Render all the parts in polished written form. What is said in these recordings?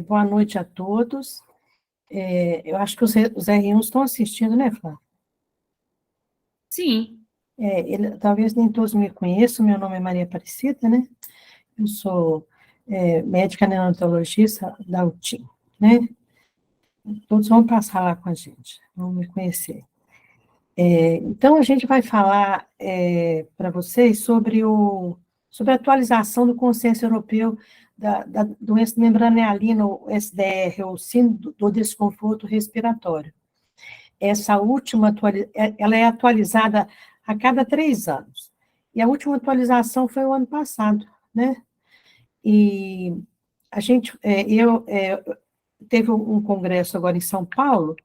Boa noite a todos. Eu acho que os R1 estão assistindo, né, Flávia? Sim. Talvez nem todos me conheçam, meu nome é Maria Aparecida, né? Eu sou médica neonatologista da UTIM, né? Todos vão passar lá com a gente, vão me conhecer. Então, a gente vai falar para vocês sobre a atualização do Consenso Europeu da doença de membrana hialina, o SDR, ou síndrome do desconforto respiratório. Essa última ela é atualizada a cada 3 anos. E a última atualização foi o ano passado, né? E a gente, teve um congresso agora em São Paulo,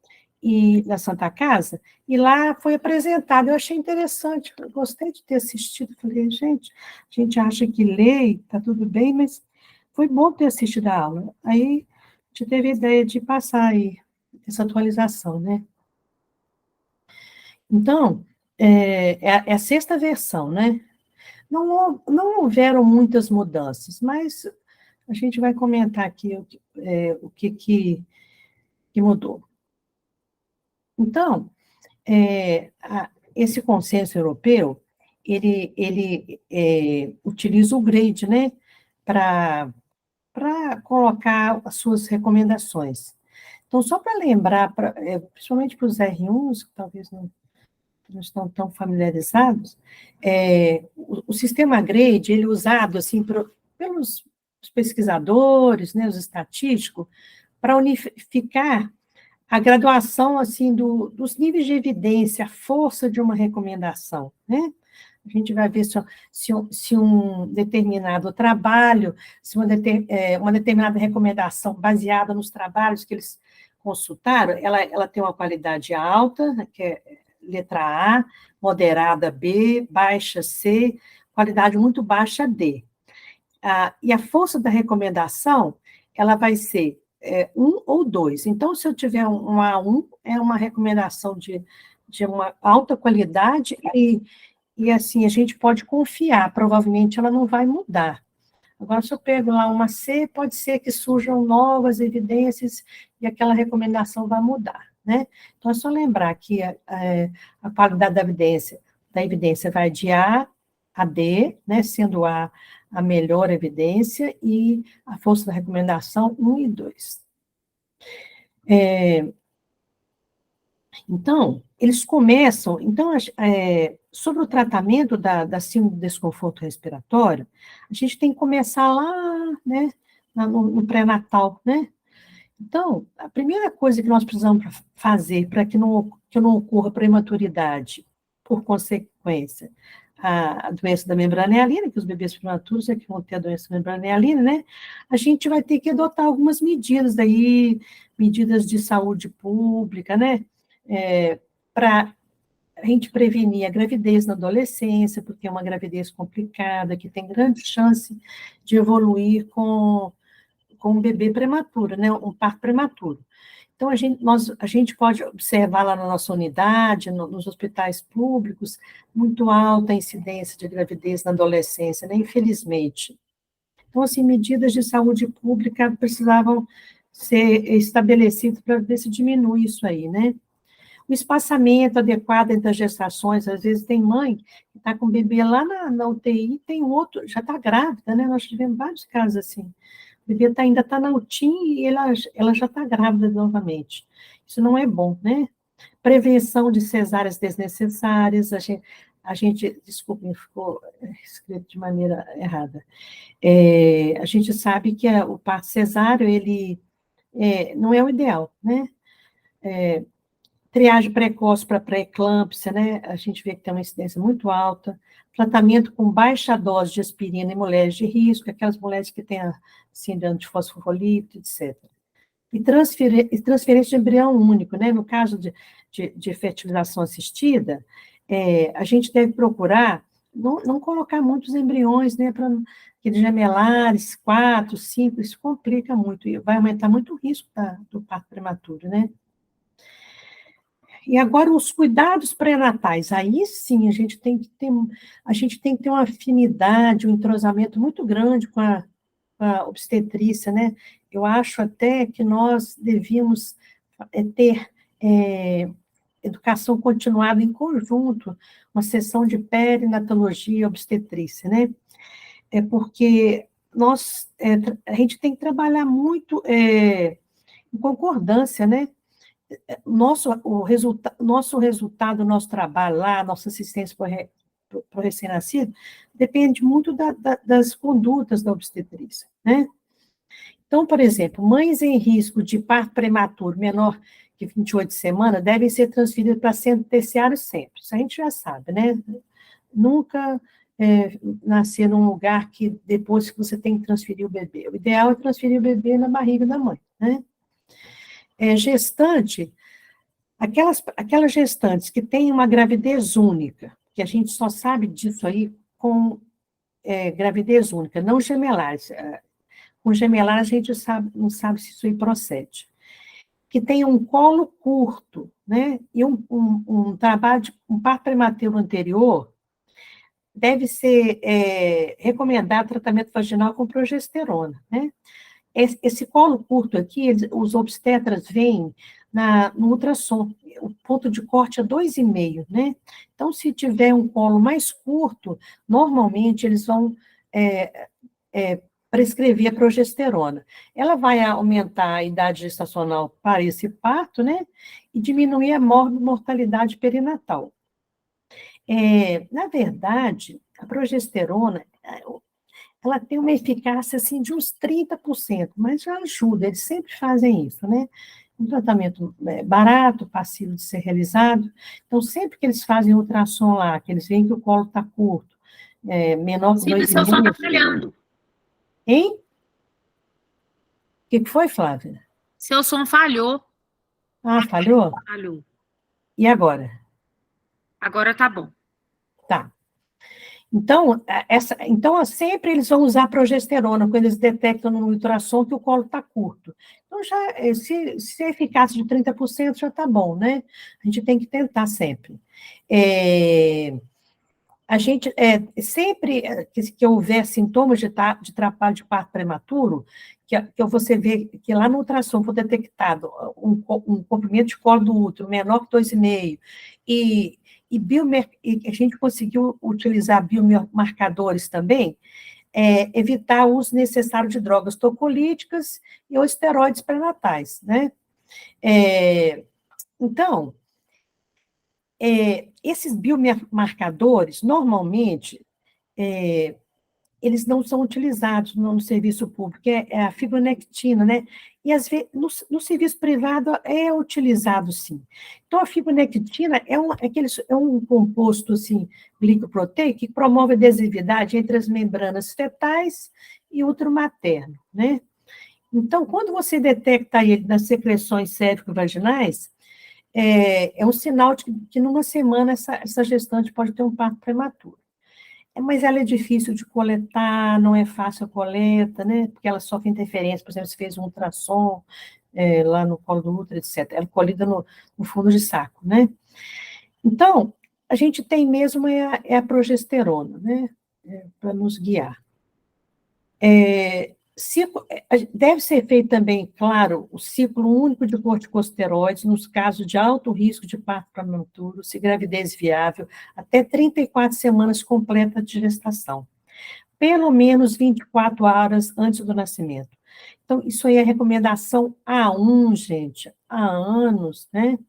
e na Santa Casa, e lá foi apresentado, eu achei interessante, eu gostei de ter assistido, falei, gente, a gente acha que lê, está tudo bem, mas foi bom ter assistido a aula. Aí a gente teve a ideia de passar aí essa atualização, né? Então, é a 6ª versão, né? Não houveram muitas mudanças, mas a gente vai comentar aqui o que mudou. Então, esse consenso europeu, ele utiliza o GRADE, né, para colocar as suas recomendações. Então, só para lembrar, principalmente para os R1s, que talvez não estão tão familiarizados, o sistema GRADE, ele é usado assim, pelos pesquisadores, né, os estatísticos, para unificar a graduação assim dos níveis de evidência, a força de uma recomendação, né? A gente vai ver se um determinado trabalho, se uma determinada recomendação baseada nos trabalhos que eles consultaram, ela tem uma qualidade alta, que é letra A, moderada B, baixa C, qualidade muito baixa D. E a força da recomendação, ela vai ser 1 ou 2. Então, se eu tiver um A1, é uma recomendação de uma alta qualidade e assim, a gente pode confiar, provavelmente ela não vai mudar. Agora, se eu pego lá uma C, pode ser que surjam novas evidências e aquela recomendação vai mudar, né? Então, é só lembrar que a qualidade da evidência vai de A a D, né, sendo A a melhor evidência e a força da recomendação 1 e 2. Então, eles começam, sobre o tratamento da síndrome do desconforto respiratório, a gente tem que começar lá, né, no pré-natal, né? Então, a primeira coisa que nós precisamos fazer para que não ocorra prematuridade, por consequência, a doença da membrana hialina, que os bebês prematuros é que vão ter a doença da membrana hialina, né? A gente vai ter que adotar algumas medidas daí, medidas de saúde pública, né? Para a gente prevenir a gravidez na adolescência, porque é uma gravidez complicada, que tem grande chance de evoluir com um bebê prematuro, né, um parto prematuro. Então, a gente pode observar lá na nossa unidade, nos hospitais públicos, muito alta a incidência de gravidez na adolescência, né, infelizmente. Então, assim, medidas de saúde pública precisavam ser estabelecidas para ver se diminui isso aí, né? O espaçamento adequado entre as gestações, às vezes tem mãe que está com o bebê lá na UTI, tem outro, já está grávida, né? Nós tivemos vários casos assim. O bebê ainda está na UTI e ela já está grávida novamente. Isso não é bom, né? Prevenção de cesáreas desnecessárias, desculpe, ficou escrito de maneira errada. A gente sabe que o parto cesáreo, ele não é o ideal, né? Triagem precoce para pré-eclâmpsia, né? A gente vê que tem uma incidência muito alta. Tratamento com baixa dose de aspirina em mulheres de risco, aquelas mulheres que têm a síndrome de fosfolipídio, etc. E transferência de embrião único, né? No caso de fertilização assistida, a gente deve procurar não colocar muitos embriões, né? Para aqueles gemelares, 4, 5, isso complica muito, e vai aumentar muito o risco do parto prematuro, né? E agora os cuidados pré-natais, aí sim a gente tem que ter uma afinidade, um entrosamento muito grande com a a obstetrícia, né? Eu acho até que nós devíamos ter educação continuada em conjunto, uma sessão de perinatologia e obstetrícia, né? Porque a gente tem que trabalhar muito em concordância, né? Nosso resultado, nosso trabalho lá, nossa assistência para o recém-nascido, depende muito das condutas da obstetrícia, né? Então, por exemplo, mães em risco de parto prematuro menor que 28 semanas devem ser transferidas para centro terciário sempre. Isso a gente já sabe, né? Nunca nascer num lugar que depois que você tem que transferir o bebê. O ideal é transferir o bebê na barriga da mãe, né? Gestante, aquelas gestantes que têm uma gravidez única, que a gente só sabe disso aí com gravidez única, não gemelares. Com gemelar, a gente não sabe se isso aí procede. Que tem um colo curto, né? E um trabalho de um parto prematuro anterior, deve ser recomendado tratamento vaginal com progesterona, né? Esse colo curto aqui, os obstetras veem no ultrassom, o ponto de corte é 2,5, né? Então, se tiver um colo mais curto, normalmente eles vão prescrever a progesterona. Ela vai aumentar a idade gestacional para esse parto, né? E diminuir a mortalidade perinatal. Na verdade, a progesterona, ela tem uma eficácia, assim, de uns 30%, mas já ajuda, eles sempre fazem isso, né? Um tratamento barato, passivo de ser realizado. Então, sempre que eles fazem ultrassom lá, que eles veem que o colo está curto, menor que 2,5... Seu som está falhando. Hein? O que foi, Flávia? Seu som falhou. Ah, falhou? Falhou. E agora? Agora tá bom. Tá. Então, sempre eles vão usar progesterona quando eles detectam no ultrassom que o colo está curto. Então, se a eficácia de 30% já está bom, né? A gente tem que tentar sempre. A gente, sempre que houver sintomas de trabalho de parto prematuro, que você vê que lá no ultrassom foi detectado um comprimento de colo do útero menor que 2,5, e a gente conseguiu utilizar biomarcadores também, evitar o uso necessário de drogas tocolíticas e ou esteroides pré-natais, né? Então, esses biomarcadores, normalmente, eles não são utilizados no serviço público, é a fibronectina, né? E, às vezes, no serviço privado é utilizado, sim. Então, a fibronectina é um composto, assim, glicoproteico, que promove a adesividade entre as membranas fetais e útero materno, né? Então, quando você detecta ele nas secreções cérvico-vaginais, é um sinal de que numa semana essa gestante pode ter um parto prematuro. Mas ela é difícil de coletar, não é fácil a coleta, né? Porque ela sofre interferência, por exemplo, se fez um ultrassom lá no colo do útero, etc. Ela é colhida no fundo de saco, né? Então, a gente tem mesmo a progesterona, né? Para nos guiar. Deve ser feito também, claro, o ciclo único de corticosteroides nos casos de alto risco de parto prematuro, se gravidez viável, até 34 semanas completas de gestação. Pelo menos 24 horas antes do nascimento. Então, isso aí é recomendação A1, gente, há anos, né?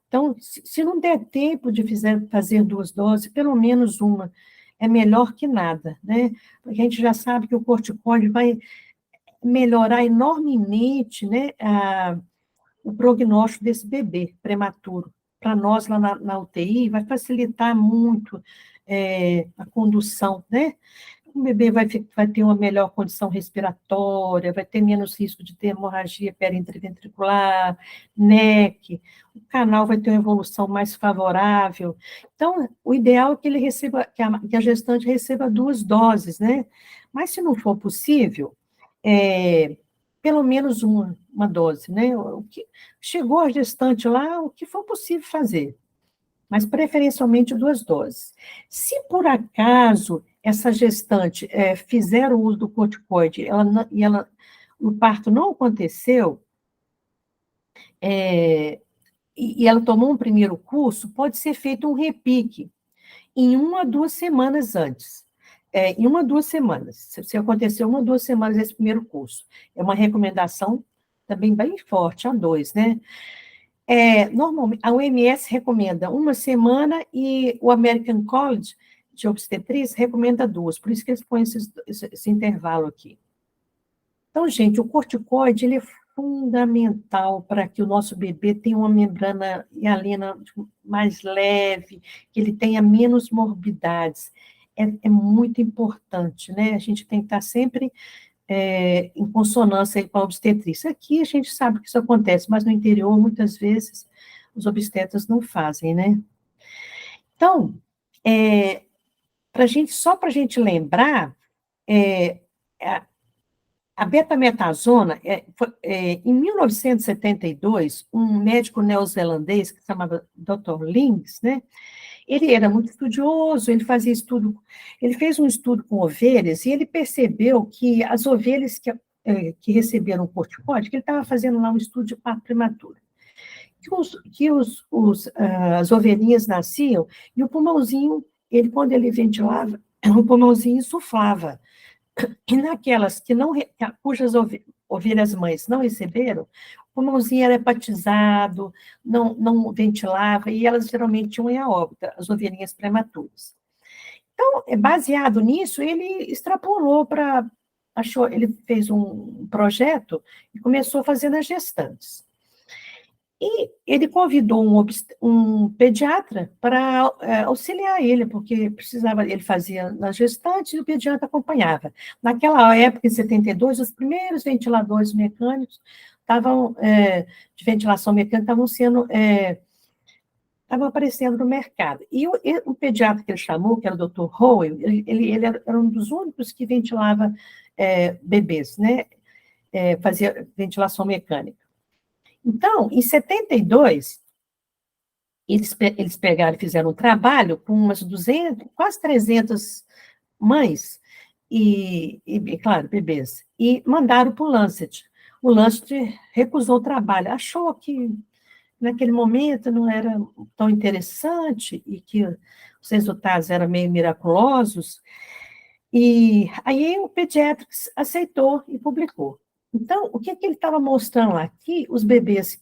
Então, se não der tempo de fazer 2 doses, pelo menos uma, é melhor que nada, né? Porque a gente já sabe que o corticóide vai melhorar enormemente, né, o prognóstico desse bebê prematuro. Para nós, lá na UTI, vai facilitar muito a condução, né? O bebê vai ter uma melhor condição respiratória, vai ter menos risco de ter hemorragia periventricular, NEC, o canal vai ter uma evolução mais favorável. Então, o ideal é que ele receba, que a gestante receba 2 doses, né? Mas, se não for possível, pelo menos uma dose, né? Chegou a gestante lá, o que for possível fazer, mas preferencialmente 2 doses. Se por acaso essa gestante fizer o uso do corticoide, o parto não aconteceu, e ela tomou um primeiro curso, pode ser feito um repique em 1 a 2 semanas antes. Em 1 a 2 semanas. Se aconteceu 1 a 2 semanas esse primeiro curso. É uma recomendação também bem forte, a 2, né? Normalmente, a OMS recomenda 1 semana e o American College de Obstetrícia recomenda 2, por isso que eles põem esse intervalo aqui. Então, gente, o corticoide, ele é fundamental para que o nosso bebê tenha uma membrana hialina mais leve, que ele tenha menos morbidades. É muito importante, né? A gente tem que estar sempre em consonância com a obstetrícia. Aqui a gente sabe que isso acontece, mas no interior, muitas vezes, os obstetras não fazem, né? Então, só para a gente lembrar, a betametasona, em 1972, um médico neozelandês que se chamava Dr. Lings, né? Ele era muito estudioso, ele fez um estudo com ovelhas e ele percebeu que as ovelhas que receberam o corticóide, que ele estava fazendo lá um estudo de parto prematuro, as ovelhinhas nasciam e o pulmãozinho, quando ele ventilava, o pulmãozinho insuflava. E naquelas cujas ovelhas mães não receberam, o pulmãozinho era hepatizado, não ventilava, e elas geralmente tinham em a óbito, as ovelhinhas prematuras. Então, baseado nisso, ele extrapolou ele fez um projeto e começou a fazer nas gestantes. E ele convidou um pediatra para auxiliar ele, porque ele fazia nas gestantes e o pediatra acompanhava. Naquela época, em 72, os primeiros ventiladores mecânicos de ventilação mecânica estavam aparecendo no mercado. E o pediatra que ele chamou, que era o Dr. Howell, ele era um dos únicos que ventilava bebês, né? Fazia ventilação mecânica. Então, em 72, eles pegaram e fizeram um trabalho com umas 200, quase 300 mães e, claro, bebês, e mandaram para o Lancet. O Lancet recusou o trabalho, achou que naquele momento não era tão interessante e que os resultados eram meio miraculosos, e aí o Pediatrics aceitou e publicou. Então, o que ele estava mostrando lá? Que os bebês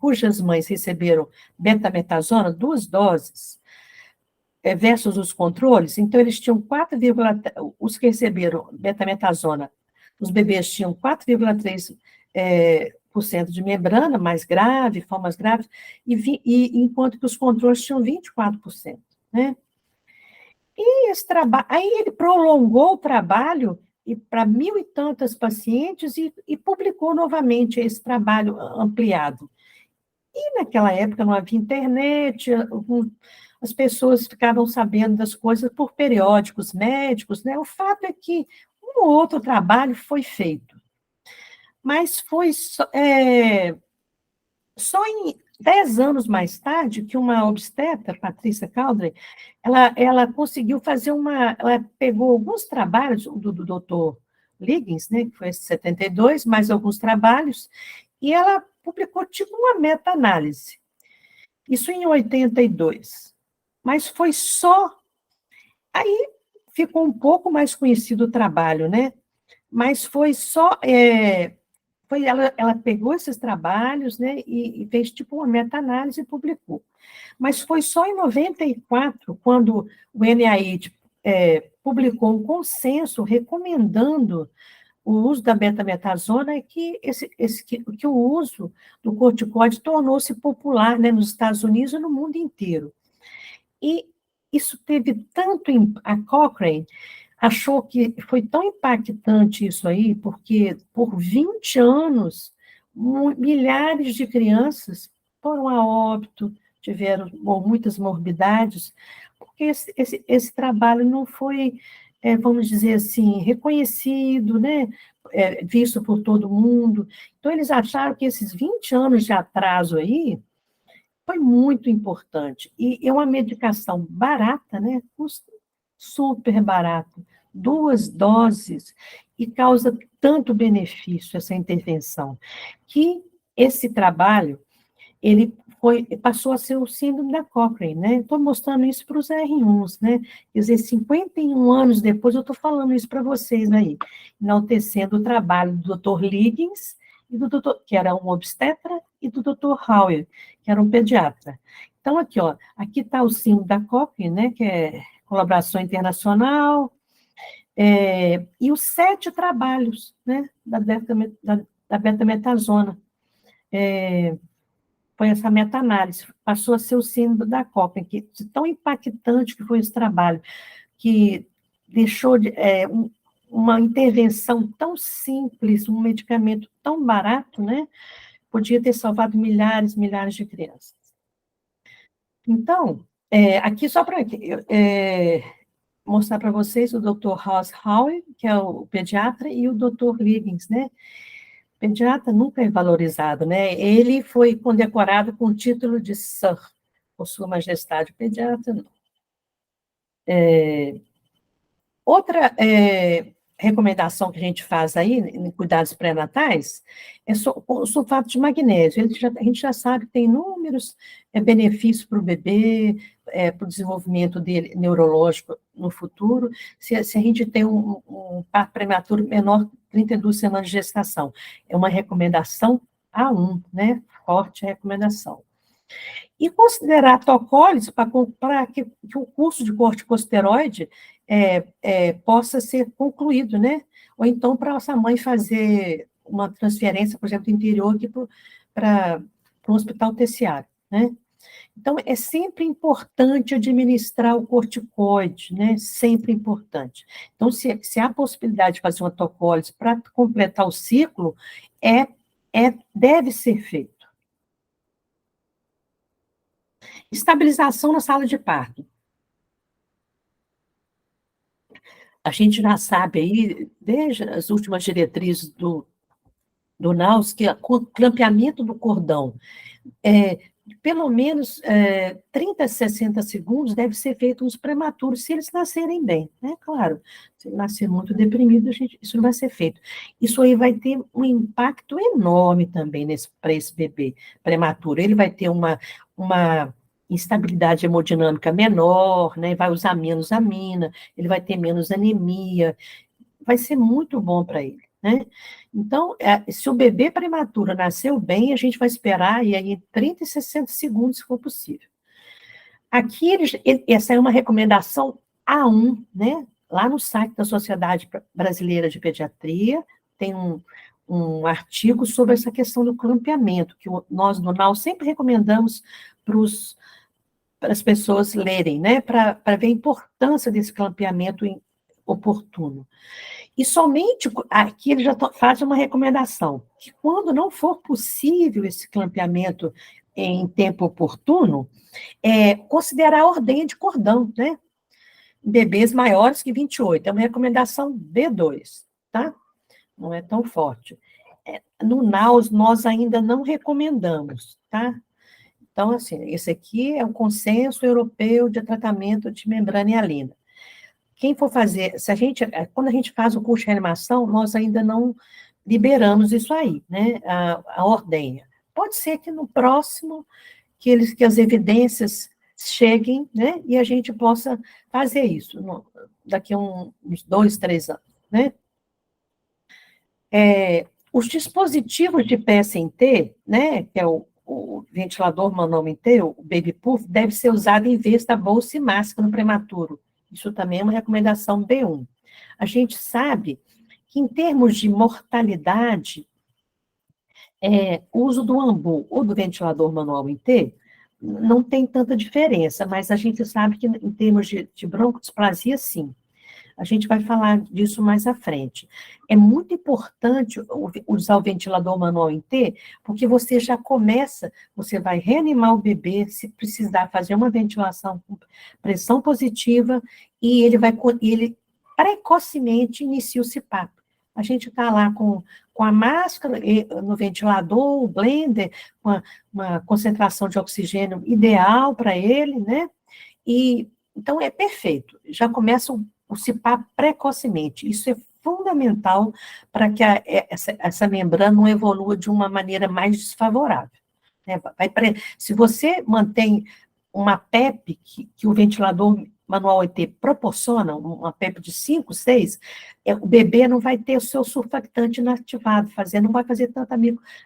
cujas mães receberam betametasona, 2 doses, versus os controles, então eles tinham 4,3, os que receberam betametasona, os bebês tinham 4,3% de membrana mais grave, formas graves, enquanto que os controles tinham 24%, né? E aí ele prolongou o trabalho para 1.000 e tantas pacientes e publicou novamente esse trabalho ampliado. E naquela época não havia internet, as pessoas ficavam sabendo das coisas por periódicos médicos, né? O fato é que um ou outro trabalho foi feito, mas foi só em 10 anos mais tarde que uma obstetra, Patrícia Caldry, ela conseguiu fazer ela pegou alguns trabalhos do Dr. Liggins, né, que foi esse 72, mais alguns trabalhos, e ela publicou tipo uma meta-análise. Isso em 82. Mas foi só... Aí ficou um pouco mais conhecido o trabalho, né? Mas foi só... ela pegou esses trabalhos, né, e fez tipo uma meta-análise e publicou. Mas foi só em 94, quando o NIH publicou um consenso recomendando o uso da betametasona, que o uso do corticoide tornou-se popular, né, nos Estados Unidos e no mundo inteiro. E isso teve tanto... A Cochrane achou que foi tão impactante isso aí, porque por 20 anos, milhares de crianças foram a óbito, tiveram muitas morbidades, porque esse trabalho não foi, vamos dizer assim, reconhecido, né? Visto por todo mundo. Então, eles acharam que esses 20 anos de atraso aí foi muito importante. E é uma medicação barata, né? Custa super barato, 2 doses, e causa tanto benefício essa intervenção, que esse trabalho, ele passou a ser o síndrome da Cochrane, né? Estou mostrando isso para os R1s, né? Quer dizer, 51 anos depois, eu estou falando isso para vocês aí, enaltecendo o trabalho do Dr. Liggins, e do doutor, que era um obstetra, e do Dr. Hauer, que era um pediatra. Então, aqui, ó, aqui está o síndrome da Cochrane, né? Que é colaboração internacional, e os 7 trabalhos, né? Da betametasona. Foi essa meta-análise, passou a ser o síndrome da Cochrane, que tão impactante que foi esse trabalho, que deixou uma intervenção tão simples, um medicamento tão barato, né? Podia ter salvado milhares, milhares de crianças. Então, aqui só para mostrar para vocês o Dr. Ross Howell, que é o pediatra, e o Dr. Liggins, né? Pediatra nunca é valorizado, né? Ele foi condecorado com o título de Sir, por Sua Majestade. Pediatra, não. Outra recomendação que a gente faz aí, em cuidados pré-natais, é o sulfato de magnésio. A gente já sabe que tem inúmeros benefícios para o bebê, para o desenvolvimento dele neurológico no futuro, se a gente tem um parto prematuro menor de 32 semanas de gestação. É uma recomendação A1, né? Forte recomendação. E considerar a tocólise para que o curso de corticosteroide possa ser concluído, né? Ou então para essa mãe fazer uma transferência, por exemplo, do interior aqui para um hospital terciário, né? Então, é sempre importante administrar o corticoide, né? Sempre importante. Então, se há possibilidade de fazer uma tocólise para completar o ciclo, deve ser feito. Estabilização na sala de parto. A gente já sabe aí, desde as últimas diretrizes do NAUS, que o clampeamento do cordão, pelo menos 30 a 60 segundos deve ser feito nos prematuros, se eles nascerem bem, né? Claro, se ele nascer muito deprimido, isso não vai ser feito. Isso aí vai ter um impacto enorme também para esse bebê prematuro. Ele vai ter uma instabilidade hemodinâmica menor, né? Vai usar menos amina, ele vai ter menos anemia, vai ser muito bom para ele, né? Então, se o bebê prematuro nasceu bem, a gente vai esperar e aí 30 e 60 segundos, se for possível. Aqui, essa é uma recomendação A1, né? Lá no site da Sociedade Brasileira de Pediatria, tem um artigo sobre essa questão do clampeamento, que nós, no NAU, sempre recomendamos para as pessoas lerem, né? Para ver a importância desse clampeamento oportuno. E somente aqui ele já faz uma recomendação, que quando não for possível esse clampeamento em tempo oportuno, considerar a ordenha de cordão, né? Bebês maiores que 28, é uma recomendação B2, tá? Não é tão forte. No NAUS, nós ainda não recomendamos, tá? Então, assim, esse aqui é o Consenso Europeu de Tratamento de Membrana Hialina. Quem for fazer, quando a gente faz o curso de reanimação, nós ainda não liberamos isso aí, né, a ordenha. Pode ser que no próximo, que as evidências cheguem, né, e a gente possa fazer isso, daqui a uns 2, 3 anos, né. Os dispositivos de PSNT, né, que é o ventilador manual em T, o Baby Puff, deve ser usado em vez da bolsa e máscara no prematuro. Isso também é uma recomendação B1. A gente sabe que, em termos de mortalidade, o uso do ambu ou do ventilador manual em T não tem tanta diferença, mas a gente sabe que, em termos de broncodisplasia, sim. A gente vai falar disso mais à frente. É muito importante usar o ventilador manual em T, porque você já começa, você vai reanimar o bebê, se precisar fazer uma ventilação com pressão positiva, e ele precocemente inicia o CPAP. A gente está lá com a máscara no ventilador, o blender, com uma concentração de oxigênio ideal para ele, né? E Então, é perfeito. Já começa o CPAP precocemente. Isso é fundamental para que essa membrana não evolua de uma maneira mais desfavorável. Né? Se você mantém uma PEP que o ventilador manual ET proporciona, uma PEP de 5, 6, o bebê não vai ter o seu surfactante inativado, não vai fazer tanta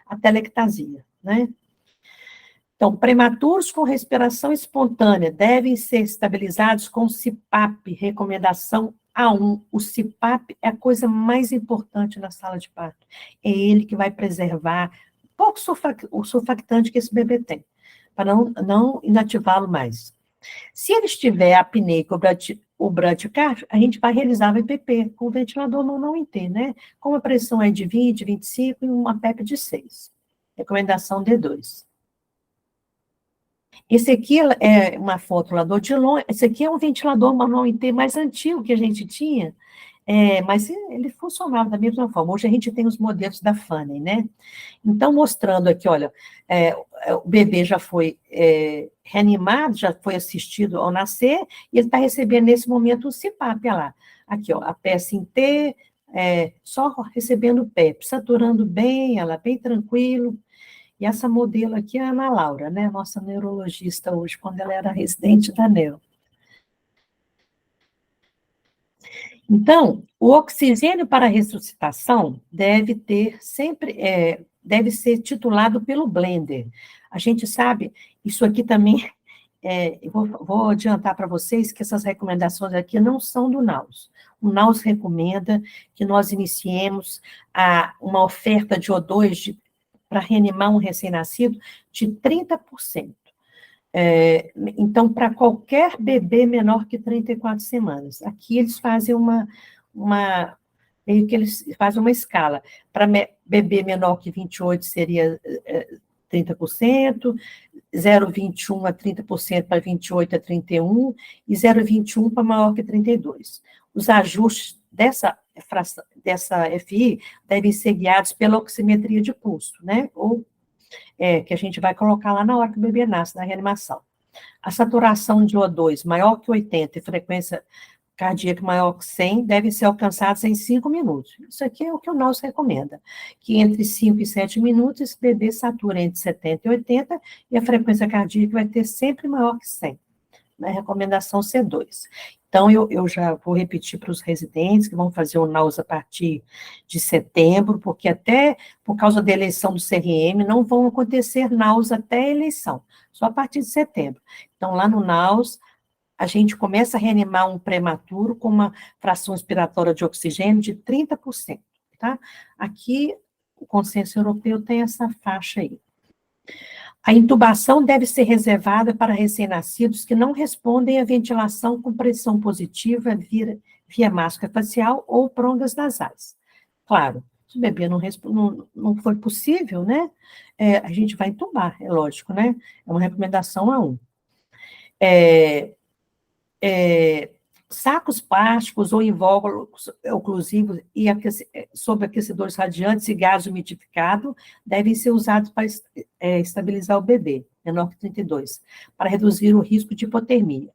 atelectasia, né? Então, prematuros com respiração espontânea devem ser estabilizados com CPAP, recomendação A1. O CPAP é a coisa mais importante na sala de parto. É ele que vai preservar o surfactante que esse bebê tem, para não inativá-lo mais. Se ele estiver apneico ou bradicárdio, a gente vai realizar o VPP com o ventilador não INT, né? Com a pressão aí de 20, 25 e uma PEP de 6. Recomendação D2. Esse aqui é uma foto lá do Odilon, esse aqui é um ventilador manual INT mais antigo que a gente tinha, mas ele funcionava da mesma forma. Hoje a gente tem os modelos da Fanny, né? Então, mostrando aqui, olha, o bebê já foi reanimado, já foi assistido ao nascer, e ele está recebendo nesse momento o CPAP, olha lá. Aqui, ó, a peça em T, só recebendo o PEP, saturando bem, ela bem tranquilo. E essa modelo aqui é a Ana Laura, né? Nossa neurologista hoje, quando ela era residente da NEO. Então, o oxigênio para a ressuscitação deve ser titulado pelo blender. A gente sabe, isso aqui também, eu vou adiantar para vocês que essas recomendações aqui não são do NAUS. O NAUS recomenda que nós iniciemos uma oferta de O2 para reanimar um recém-nascido de 30%. Então, para qualquer bebê menor que 34 semanas. Aqui eles fazem meio que eles fazem uma escala. Para bebê menor que 28 seria 30%, 0,21 a 30% para 28 a 31, e 0,21 para maior que 32. Os ajustes dessa FI devem ser guiados pela oximetria de pulso, né? Ou que a gente vai colocar lá na hora que o bebê nasce, na reanimação. A saturação de O2 maior que 80 e frequência cardíaca maior que 100 devem ser alcançados em 5 minutos. Isso aqui é o que o NAUS recomenda, que entre 5 e 7 minutos esse bebê satura entre 70 e 80 e a frequência cardíaca vai ter sempre maior que 100. Né? Recomendação C2. Então, eu já vou repetir para os residentes que vão fazer o NAUS a partir de setembro, porque até por causa da eleição do CRM, não vão acontecer NAUS até a eleição, só a partir de setembro. Então, lá no NAUS, a gente começa a reanimar um prematuro com uma fração expiratória de oxigênio de 30%, tá? Aqui, o consenso europeu tem essa faixa aí. A intubação deve ser reservada para recém-nascidos que não respondem à ventilação com pressão positiva via máscara facial ou prongas nasais. Claro, se o bebê não foi possível, né? A gente vai intubar, é lógico, né? É uma recomendação A1. Sacos plásticos ou invólucros oclusivos e sob aquecedores radiantes e gás umidificado devem ser usados para estabilizar o bebê, menor que 32, para reduzir o risco de hipotermia.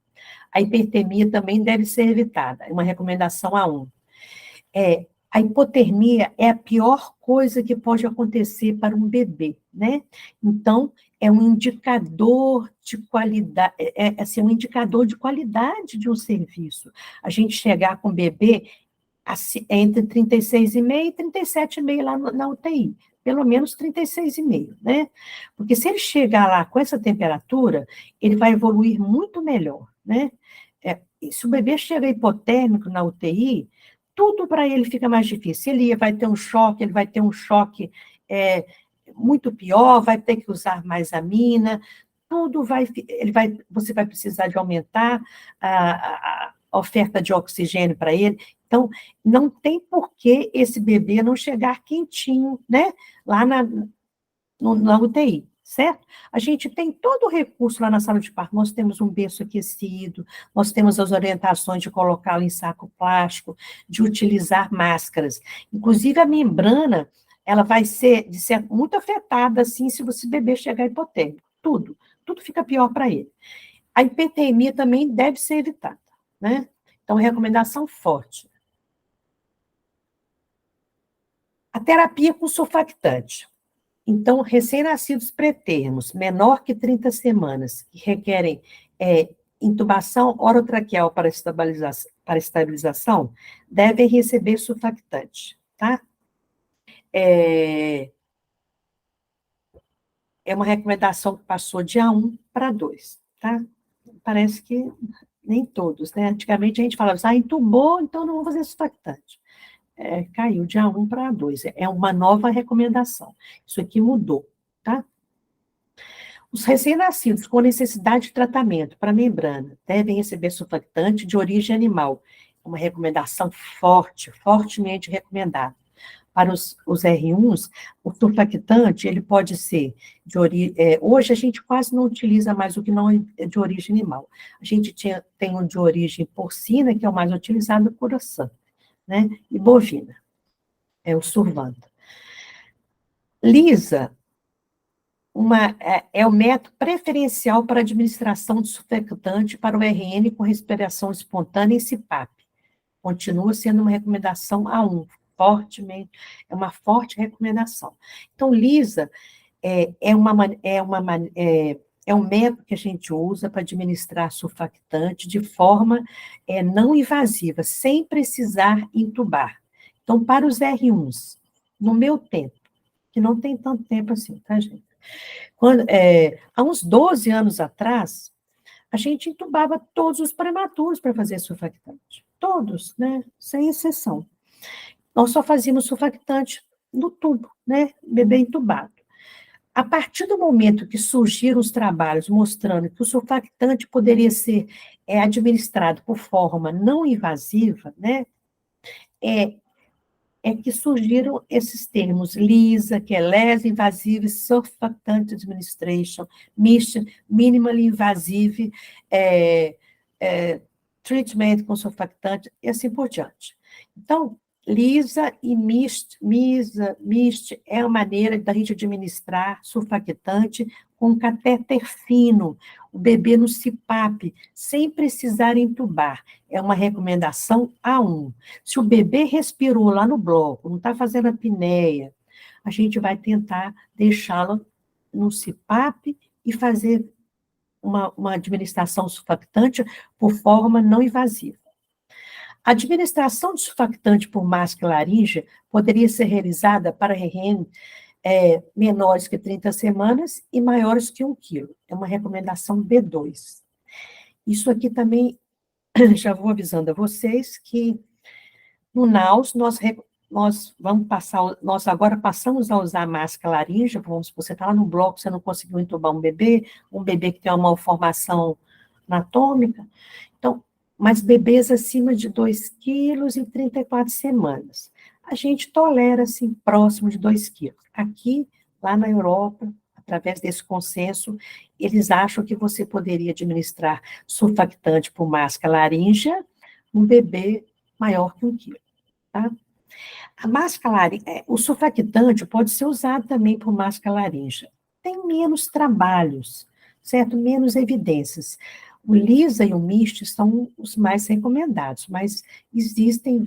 A hipertermia também deve ser evitada, é uma recomendação A1. A hipotermia é a pior coisa que pode acontecer para um bebê, né? Então, é um indicador de qualidade, um indicador de qualidade de um serviço. A gente chegar com o bebê entre 36,5 e 37,5 lá na UTI, pelo menos 36,5, né? Porque se ele chegar lá com essa temperatura, ele vai evoluir muito melhor, né? Se o bebê chega hipotérmico na UTI, tudo para ele fica mais difícil. Ele vai ter um choque muito pior, vai ter que usar mais amina, você vai precisar de aumentar a oferta de oxigênio para ele. Então, não tem por que esse bebê não chegar quentinho, né, lá na UTI, certo? A gente tem todo o recurso lá na sala de parto, nós temos um berço aquecido, nós temos as orientações de colocá-lo em saco plástico, de utilizar máscaras. Inclusive, a membrana, ela vai ser muito afetada, assim, se você bebê chegar hipotérmico. Tudo fica pior para ele. A hipertermia também deve ser evitada, né? Então, recomendação forte. A terapia com surfactante. Então, recém-nascidos pretermos, menor que 30 semanas, que requerem intubação orotraqueal para estabilização, devem receber surfactante, tá? É uma recomendação que passou de A1 para 2, tá? Parece que nem todos, né? Antigamente a gente falava assim, entubou, então não vou fazer surfactante. Caiu de A1 para A2, é uma nova recomendação. Isso aqui mudou, tá? Os recém-nascidos com necessidade de tratamento para membrana devem receber surfactante de origem animal. Uma recomendação forte, fortemente recomendada. Para os R1s, o surfactante, ele pode ser de origem... hoje a gente quase não utiliza mais o que não é de origem animal. A gente tem o de origem porcina, que é o mais utilizado, coração, né? E bovina, é o Survanta. Lisa, é o método preferencial para administração de surfactante para o RN com respiração espontânea em CPAP. Continua sendo uma recomendação A1, fortemente, é uma forte recomendação. Então, Lisa é um método que a gente usa para administrar surfactante de forma não invasiva, sem precisar intubar. Então, para os R1s, no meu tempo, que não tem tanto tempo assim, tá, gente? Há uns 12 anos atrás, a gente entubava todos os prematuros para fazer surfactante. Todos, né? Sem exceção. Nós só fazíamos surfactante no tubo, né? Bebê entubado. A partir do momento que surgiram os trabalhos mostrando que o surfactante poderia ser administrado por forma não invasiva, né? Que surgiram esses termos, LISA, que é Less Invasive Surfactant Administration, Minimally Invasive Treatment com surfactante, e assim por diante. Então, LISA e MIST é a maneira da gente administrar surfactante com catéter fino, o bebê no CPAP, sem precisar entubar. É uma recomendação A1. Se o bebê respirou lá no bloco, não está fazendo apneia, a gente vai tentar deixá-lo no CPAP e fazer uma administração surfactante por forma não invasiva. A administração de surfactante por máscara laríngea poderia ser realizada para RN menores que 30 semanas e maiores que 1 quilo. É uma recomendação B2. Isso aqui também, já vou avisando a vocês que no NAUS nós vamos passar, nós agora passamos a usar máscara laríngea, vamos, você está lá no bloco, você não conseguiu entubar um bebê que tem uma malformação anatômica, então, mas bebês acima de 2 quilos em 34 semanas. A gente tolera, assim, próximo de 2 quilos. Aqui, lá na Europa, através desse consenso, eles acham que você poderia administrar surfactante por máscara laríngea um bebê maior que 1 quilo, tá? A máscara laríngea, o surfactante pode ser usado também por máscara laríngea. Tem menos trabalhos, certo? Menos evidências. O LISA e o MIST são os mais recomendados, mas existem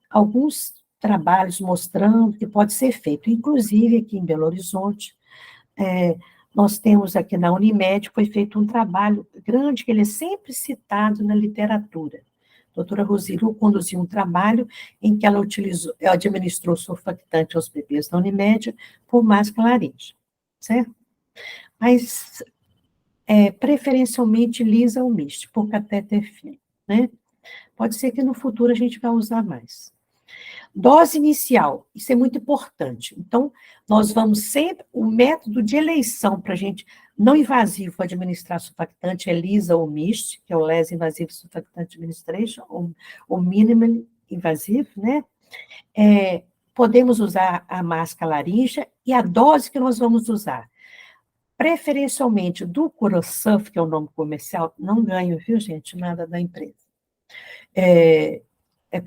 alguns trabalhos mostrando que pode ser feito, inclusive aqui em Belo Horizonte, nós temos aqui na Unimed, foi feito um trabalho grande, que ele é sempre citado na literatura. A doutora Rosilu conduziu um trabalho em que ela administrou surfactante aos bebês da Unimed por máscara laríngea, certo? Mas preferencialmente lisa ou MIST, por catéter fino, né? Pode ser que no futuro a gente vai usar mais. Dose inicial, isso é muito importante. Então, nós vamos sempre, o método de eleição para a gente, não invasivo para administrar surfactante é lisa ou MIST, que é o Less Invasive Surfactant Administration, ou Minimally Invasive, né? Podemos usar a máscara laríngea e a dose que nós vamos usar. Preferencialmente do Curasurf, que é o nome comercial, não ganho, viu, gente, nada da empresa.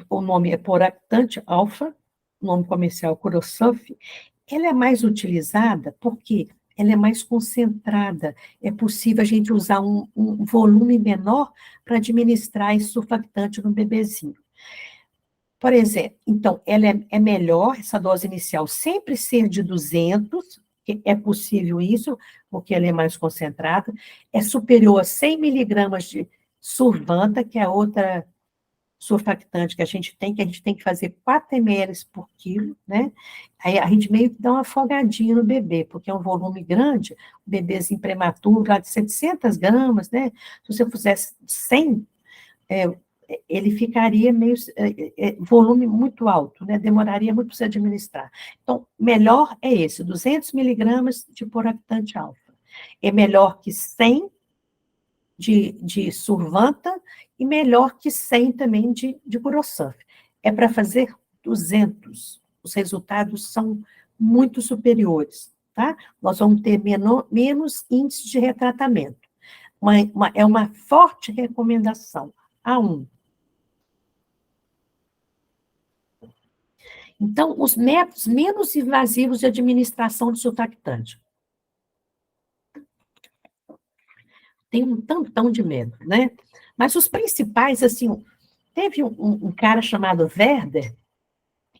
O nome é Poractante Alpha, o nome comercial Curasurf. Ela é mais utilizada porque ela é mais concentrada. É possível a gente usar um volume menor para administrar esse surfactante no bebezinho. Por exemplo, então, ela é melhor, essa dose inicial, sempre ser de 200, que é possível isso, porque ela é mais concentrada, é superior a 100 miligramas de survanta, que é outra surfactante que a gente tem que fazer 4 ml por quilo, né? Aí a gente meio que dá uma afogadinha no bebê, porque é um volume grande, o bebezinho prematuro, lá de 700 gramas, né? Se você fizesse 100, é, ele ficaria meio, volume muito alto, né? Demoraria muito para se administrar. Então, melhor é esse, 200 miligramas de poractante alfa. É melhor que 100 de survanta e melhor que 100 também de Curosurf. É para fazer 200. Os resultados são muito superiores, tá? Nós vamos ter menos índice de retratamento. É uma forte recomendação. A1. Então, os métodos menos invasivos de administração de surfactante. Tem um tantão de métodos, né? Mas os principais, assim, teve um cara chamado Werder,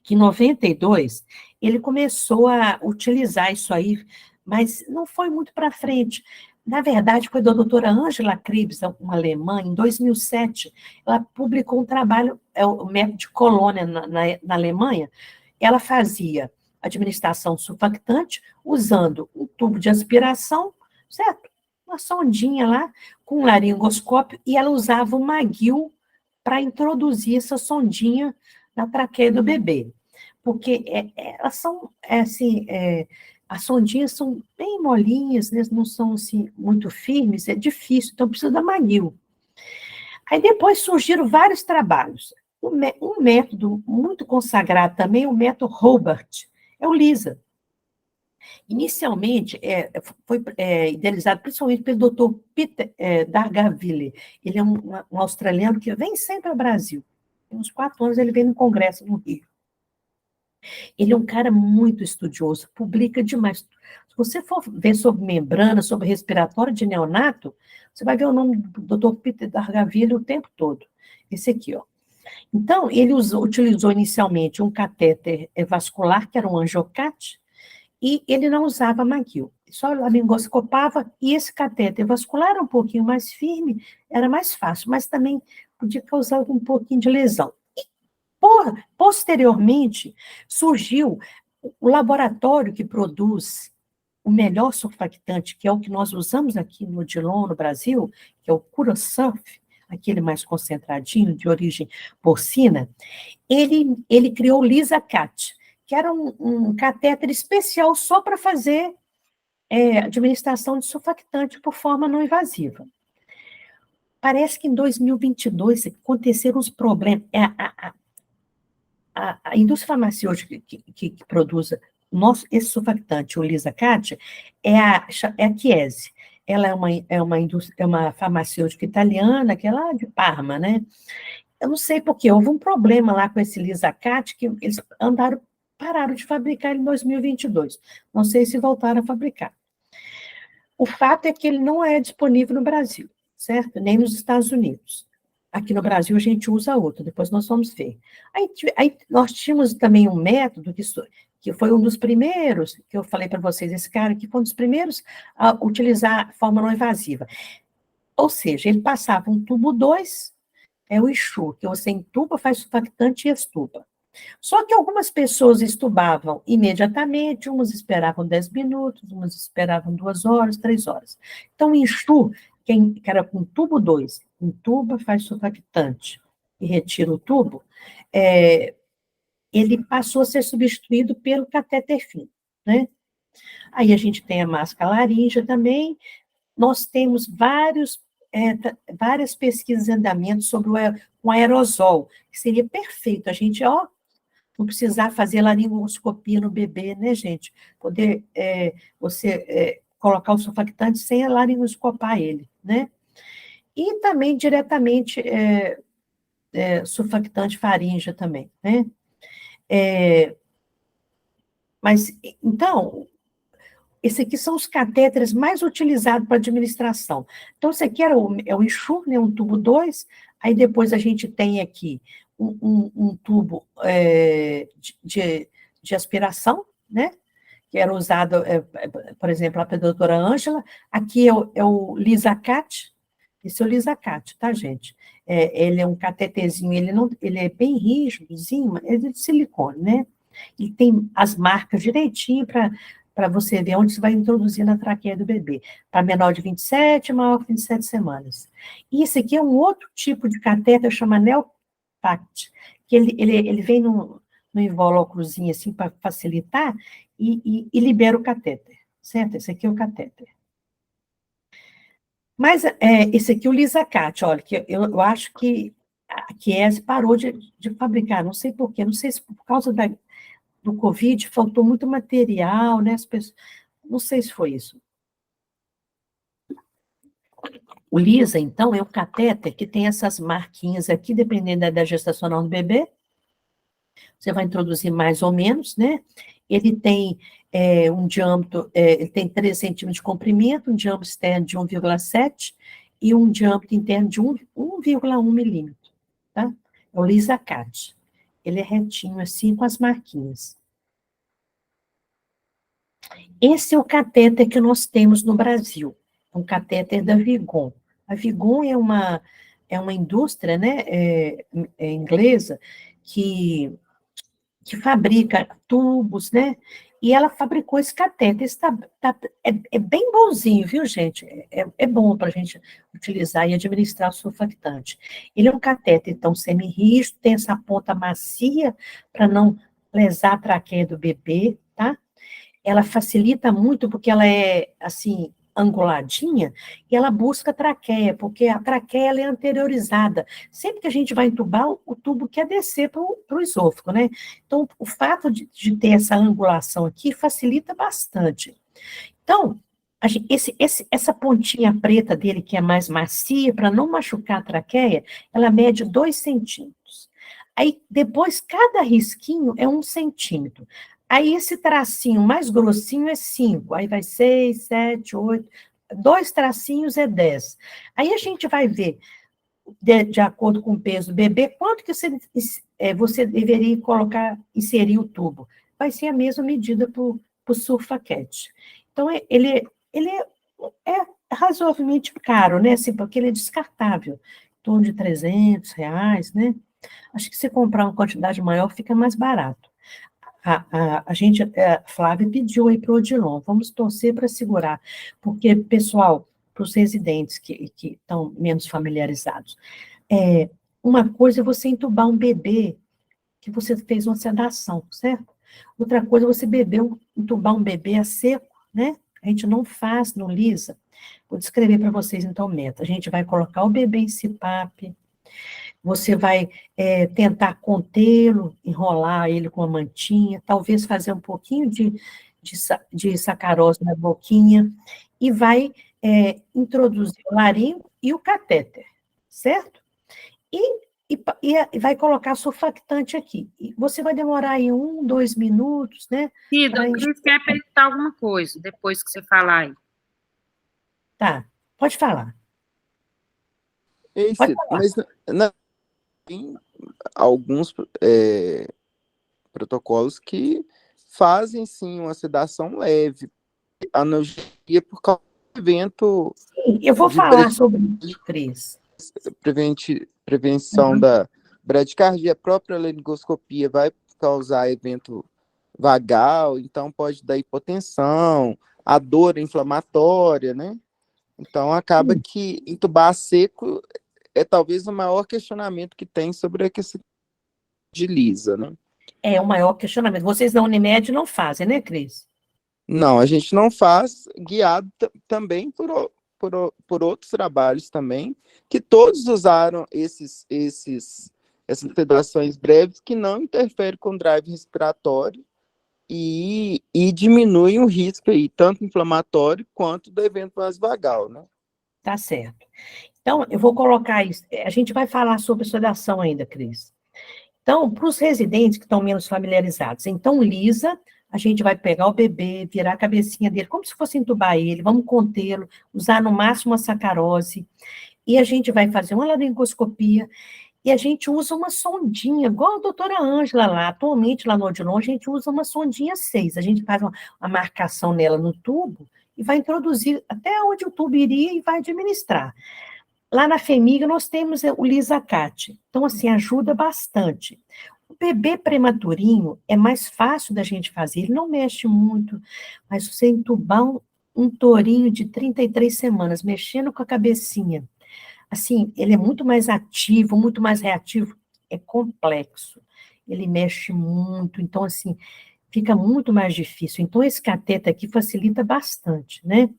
que em 92, ele começou a utilizar isso aí, mas não foi muito para frente. Na verdade, foi da doutora Angela Kribs, uma alemã, em 2007, ela publicou um trabalho, o método de Colônia, na Alemanha. Ela fazia administração surfactante usando um tubo de aspiração, certo? Uma sondinha lá, com um laringoscópio, e ela usava uma guil para introduzir essa sondinha na traqueia do bebê. Porque elas são, assim, as sondinhas são bem molinhas, né? Não são, assim, muito firmes, é difícil, então precisa da manil. Aí depois surgiram vários trabalhos. Um método muito consagrado também é o método Hobart, é o LISA. Inicialmente, foi idealizado principalmente pelo Dr. Peter Dargaville. Ele é um australiano que vem sempre ao Brasil. Tem uns 4 anos ele vem no congresso no Rio. Ele é um cara muito estudioso, publica demais. Se você for ver sobre membrana, sobre respiratório de neonato, você vai ver o nome do Dr. Peter Dargaville o tempo todo. Esse aqui, ó. Então, ele utilizou inicialmente um catéter vascular, que era um angiocat, e ele não usava maquil. Só laringoscopava, e esse catéter vascular era um pouquinho mais firme, era mais fácil, mas também podia causar um pouquinho de lesão. Posteriormente, surgiu o laboratório que produz o melhor surfactante, que é o que nós usamos aqui no Odilon, no Brasil, que é o Curosurf, aquele mais concentradinho, de origem porcina. Ele criou o LisaCat, que era um catéter especial só para fazer administração de surfactante por forma não invasiva. Parece que em 2022 aconteceram uns problemas. A indústria farmacêutica que produz esse surfactante, o LisaCat, é a Chiesi. Ela é uma farmacêutica italiana, que é lá de Parma, né? Eu não sei por quê, houve um problema lá com esse LisaCat, que eles pararam de fabricar em 2022. Não sei se voltaram a fabricar. O fato é que ele não é disponível no Brasil, certo? Nem nos Estados Unidos. Aqui no Brasil a gente usa outro, depois nós vamos ver. Aí nós tínhamos também um método que foi um dos primeiros, que eu falei para vocês, esse cara que foi um dos primeiros a utilizar forma não invasiva. Ou seja, ele passava um tubo 2, é o enxurro, que você entuba, faz surfactante e extuba. Só que algumas pessoas estubavam imediatamente, umas esperavam 10 minutos, umas esperavam 2 horas, 3 horas. Então, o enxurro, que era com tubo 2, entuba, faz surfactante e retira o tubo, ele passou a ser substituído pelo catéter fino, né? Aí a gente tem a máscara laríngea também, nós temos várias pesquisas em andamento sobre o aerosol, que seria perfeito, a gente, não precisar fazer laringoscopia no bebê, né, gente? Poder você colocar o surfactante sem laringoscopar ele, né? E também diretamente surfactante faríngea também, né? Mas, então, Esse aqui são os catéteres mais utilizados para administração. Então, esse aqui é o enxur, né, um tubo 2, aí depois a gente tem aqui um tubo de aspiração, né, que era usado, por exemplo, pela doutora Ângela. Aqui é o Lisacat, esse é o Lisacat, tá, gente? Ele é um catetezinho, ele é bem rígidozinho, mas ele é de silicone, né? E tem as marcas direitinho para você ver onde você vai introduzir na traqueia do bebê, para menor de 27, maior de 27 semanas. E esse aqui é um outro tipo de catéter, chama Neopact, que ele vem no invólucrozinho assim, para facilitar, e libera o catéter, certo? Esse aqui é o catéter. Mas esse aqui é o Lisacat, olha, que eu acho que a Chiesi parou de fabricar, não sei por quê, não sei se por causa do Covid faltou muito material, né? As pessoas, não sei se foi isso. O Lisa, então, é o catéter que tem essas marquinhas aqui, dependendo da gestacional do bebê. Você vai introduzir mais ou menos, né? Ele tem um diâmetro, ele tem 3 centímetros de comprimento, um diâmetro externo de 1,7 e um diâmetro interno de 1,1 milímetro, tá? É o Lisacat. Ele é retinho assim, com as marquinhas. Esse é o catéter que nós temos no Brasil, um catéter da Vigon. A Vigon é uma indústria, né, inglesa que fabrica tubos, né? E ela fabricou esse catéter. É bem bonzinho, viu, gente? É bom para a gente utilizar e administrar o surfactante. Ele é um catéter, então, semi-rígido, tem essa ponta macia para não lesar a traqueia do bebê, tá? Ela facilita muito porque ela é, assim, anguladinha, e ela busca a traqueia, porque a traqueia ela é anteriorizada. Sempre que a gente vai entubar, o tubo quer descer para o esôfago, né? Então, o fato de ter essa angulação aqui facilita bastante. Então, essa pontinha preta dele, que é mais macia, para não machucar a traqueia, ela mede 2 centímetros. Aí, depois, cada risquinho é 1 centímetro. Aí, esse tracinho mais grossinho é 5, aí vai 6, 7, 8, 2 tracinhos é 10. Aí, a gente vai ver, de acordo com o peso do bebê, quanto que você deveria inserir o tubo. Vai ser a mesma medida para o Surfacat. Então, ele é razoavelmente caro, né? Assim, porque ele é descartável, em torno de R$ 300, né? Acho que se comprar uma quantidade maior, fica mais barato. A Flávia pediu aí para o Odilon, vamos torcer para segurar, porque, pessoal, para os residentes que estão menos familiarizados, uma coisa é você entubar um bebê que você fez uma sedação, certo? Outra coisa é você entubar um bebê a seco, né? A gente não faz no Lisa. Vou descrever para vocês, então, o método. A gente vai colocar o bebê em CPAP, você vai tentar contê-lo, enrolar ele com a mantinha, talvez fazer um pouquinho de sacarose na boquinha, e vai introduzir o laringo e o catéter, certo? E vai colocar surfactante aqui. E você vai demorar aí 1, 2 minutos, né? Cida, o Cris quer perguntar alguma coisa, depois que você falar aí. Tá, pode falar. Esse, mas tem alguns protocolos que fazem, sim, uma sedação leve, analgesia por causa do evento. Sim, eu vou falar sobre isso, Cris. Prevenção da bradicardia, a própria laringoscopia vai causar evento vagal, então pode dar hipotensão, a dor inflamatória, né? Então acaba que entubar seco é talvez o maior questionamento que tem sobre a questão de Lisa, né? É o maior questionamento. Vocês na Unimed não fazem, né, Cris? Não, a gente não faz, guiado também por outros trabalhos também, que todos usaram essas sedações breves que não interferem com o drive respiratório e diminuem o risco aí, tanto inflamatório quanto do evento mais vagal, né? Tá certo. Então, eu vou colocar isso. A gente vai falar sobre sedação ainda, Cris. Então, para os residentes que estão menos familiarizados, então, Lisa, a gente vai pegar o bebê, virar a cabecinha dele, como se fosse entubar ele, vamos contê-lo, usar no máximo a sacarose, e a gente vai fazer uma laringoscopia, e a gente usa uma sondinha, igual a doutora Ângela lá, atualmente lá no Odilon, a gente usa uma sondinha 6, a gente faz uma marcação nela no tubo, e vai introduzir até onde o tubo iria e vai administrar. Lá na FEMIG nós temos o Lisacat, então assim, ajuda bastante. O bebê prematurinho é mais fácil da gente fazer, ele não mexe muito, mas você entubar um tourinho de 33 semanas, mexendo com a cabecinha, assim, ele é muito mais ativo, muito mais reativo, é complexo, ele mexe muito, então assim, fica muito mais difícil. Então esse cateter aqui facilita bastante, né?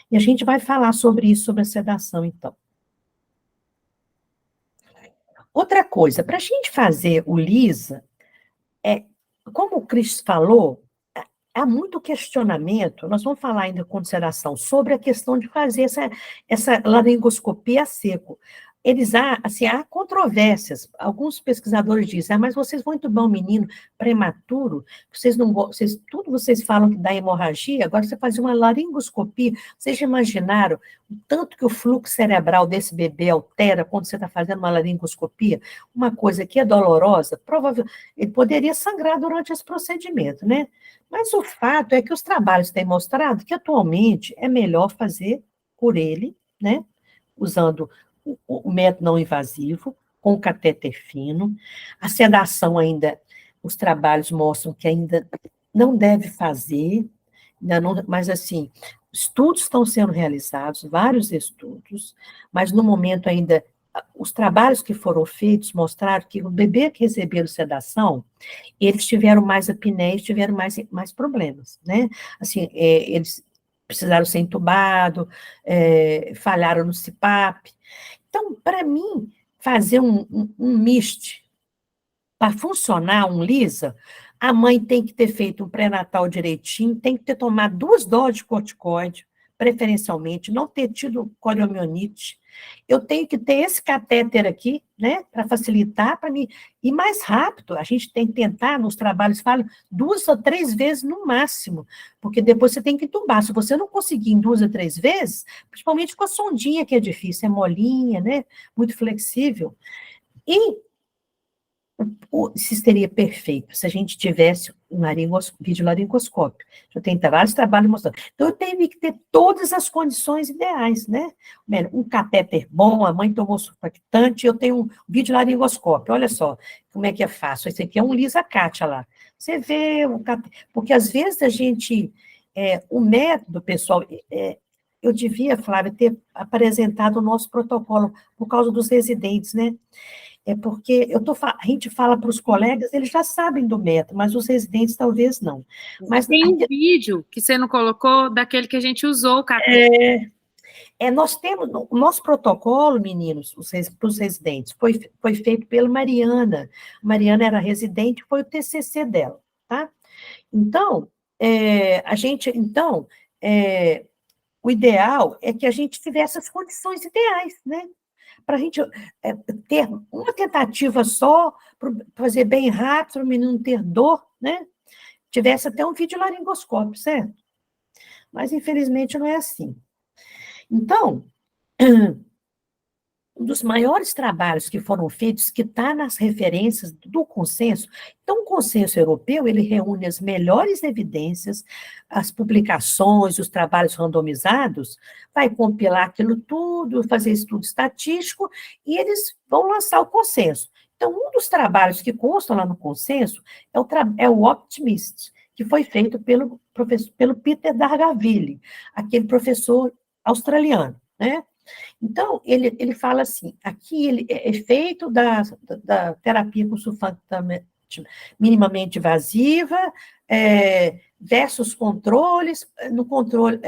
E a gente vai falar sobre isso, sobre a sedação, então. Outra coisa, para a gente fazer o LISA, como o Cris falou, há muito questionamento, nós vamos falar ainda com consideração sobre a questão de fazer essa laringoscopia a seco. Há controvérsias, alguns pesquisadores dizem, mas vocês vão entubar um menino prematuro, tudo vocês falam que dá hemorragia, agora você faz uma laringoscopia, vocês já imaginaram o tanto que o fluxo cerebral desse bebê altera quando você está fazendo uma laringoscopia? Uma coisa que é dolorosa, provavelmente, ele poderia sangrar durante esse procedimento, né? Mas o fato é que os trabalhos têm mostrado que atualmente é melhor fazer por ele, né? Usando o método não invasivo, com o catéter fino. A sedação ainda, os trabalhos mostram que ainda não deve fazer, ainda não, mas assim, estudos estão sendo realizados, vários estudos, mas no momento ainda, os trabalhos que foram feitos mostraram que o bebê que recebeu sedação, eles tiveram mais apneia, tiveram mais problemas, né? Assim, eles precisaram ser entubados, falharam no CPAP. Então, para mim, fazer um MIST, para funcionar um LISA, a mãe tem que ter feito um pré-natal direitinho, tem que ter tomado 2 doses de corticoide, preferencialmente, não ter tido coriomielite. Eu tenho que ter esse catéter aqui, né, para facilitar, para mim ir mais rápido. A gente tem que tentar, nos trabalhos falam, 2 ou 3 vezes no máximo, porque depois você tem que entubar. Se você não conseguir em 2 ou 3 vezes, principalmente com a sondinha, que é difícil, é molinha, né, muito flexível. E se seria perfeito se a gente tivesse um vídeo laringoscópio. Eu tenho vários trabalhos mostrando. Então, eu tenho que ter todas as condições ideais, né? Um catéter bom, a mãe tomou surfactante, eu tenho um vídeo laringoscópio. Olha só como é que é fácil. Esse aqui é um Lisacat, lá. Você vê, porque às vezes a gente, o método, pessoal, eu devia, Flávia, ter apresentado o nosso protocolo por causa dos residentes, né? É porque a gente fala para os colegas, eles já sabem do método, mas os residentes talvez não. Mas tem um vídeo que você não colocou daquele que a gente usou, o catéter. Nós temos, o nosso protocolo, meninos, para os residentes, foi feito pela Mariana. Mariana era residente, foi o TCC dela, tá? Então, o ideal é que a gente tivesse as condições ideais, né? Para a gente ter uma tentativa só, para fazer bem rápido, para o menino não ter dor, né? Tivesse até um vídeo laringoscópio, certo? Mas, infelizmente, não é assim. Então, um dos maiores trabalhos que foram feitos, que está nas referências do consenso, então o consenso europeu, ele reúne as melhores evidências, as publicações, os trabalhos randomizados, vai compilar aquilo tudo, fazer estudo estatístico, e eles vão lançar o consenso. Então, um dos trabalhos que constam lá no consenso é o Optimist, que foi feito pelo Peter Dargaville, aquele professor australiano, né? Então, ele fala assim, aqui ele é efeito da terapia com sulfatamente minimamente invasiva, versus controles, no controle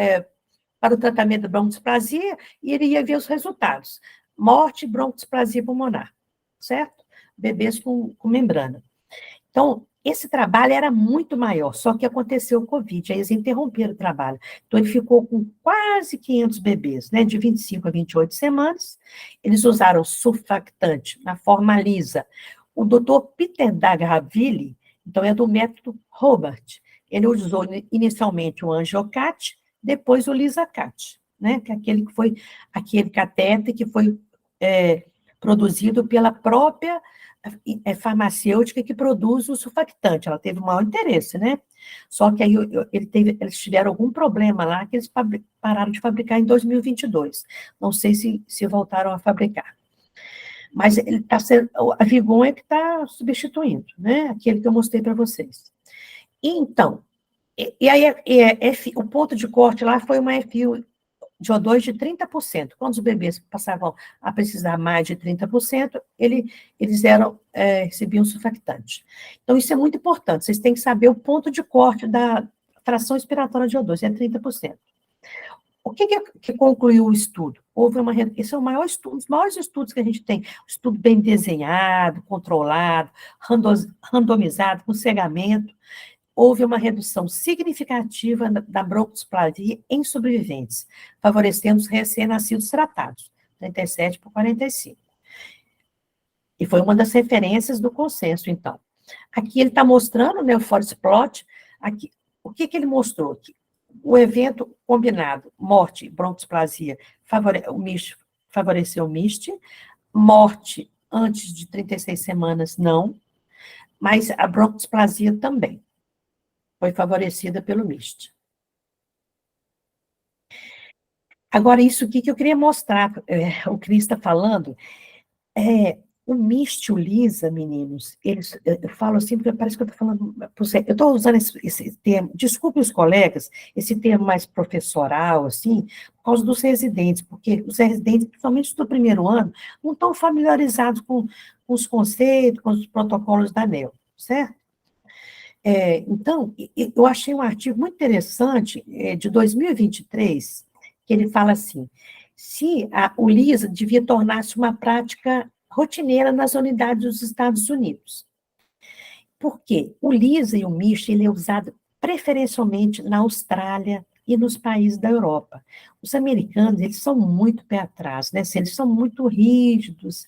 para o tratamento da broncodisplasia, e ele ia ver os resultados. Morte, broncodisplasia pulmonar, certo? Bebês com membrana. Então, esse trabalho era muito maior, só que aconteceu o Covid, aí eles interromperam o trabalho. Então, ele ficou com quase 500 bebês, né, de 25 a 28 semanas. Eles usaram surfactante na forma lisa. O doutor Peter Dargaville, então é do método Hobart, ele usou inicialmente o Angiocat, depois o Lisacat, né? Que é aquele catéter que foi produzido pela própria farmacêutica que produz o surfactante. Ela teve o maior interesse, né? Só que aí eles tiveram algum problema lá que eles pararam de fabricar em 2022. Não sei se voltaram a fabricar. Mas ele tá sendo, a Vigon é que está substituindo, né? Aquele que eu mostrei para vocês. Então, e aí o ponto de corte lá foi uma FiO de O2 de 30%. Quando os bebês passavam a precisar mais de 30%, eles recebiam surfactante. Então, isso é muito importante. Vocês têm que saber o ponto de corte da fração expiratória de O2, é 30%. O que concluiu o estudo? Esse é o maior estudo, um dos maiores estudos que a gente tem. Um estudo bem desenhado, controlado, randomizado, com cegamento. Houve uma redução significativa da broncoespasmia em sobreviventes, favorecendo os recém-nascidos tratados, 37 por 45. E foi uma das referências do consenso, então. Aqui ele está mostrando, né, o forest plot, aqui, o que ele mostrou? Que o evento combinado, morte, broncoespasmia, favoreceu o MIST, morte antes de 36 semanas, não, mas a broncoespasmia também foi favorecida pelo MIST. Agora, isso aqui que eu queria mostrar, o Cris está falando, o MIST e o LISA, meninos, eu falo assim, porque parece que eu estou falando, eu estou usando esse termo, desculpe os colegas, esse termo mais professoral, assim, por causa dos residentes, porque os residentes, principalmente do primeiro ano, não estão familiarizados com os conceitos, com os protocolos da ANEEL, certo? Então, eu achei um artigo muito interessante, de 2023, que ele fala assim, se o LISA devia tornar-se uma prática rotineira nas unidades dos Estados Unidos. Por quê? O LISA e o MIST, ele é usado preferencialmente na Austrália e nos países da Europa. Os americanos, eles são muito pé atrás, né? Eles são muito rígidos,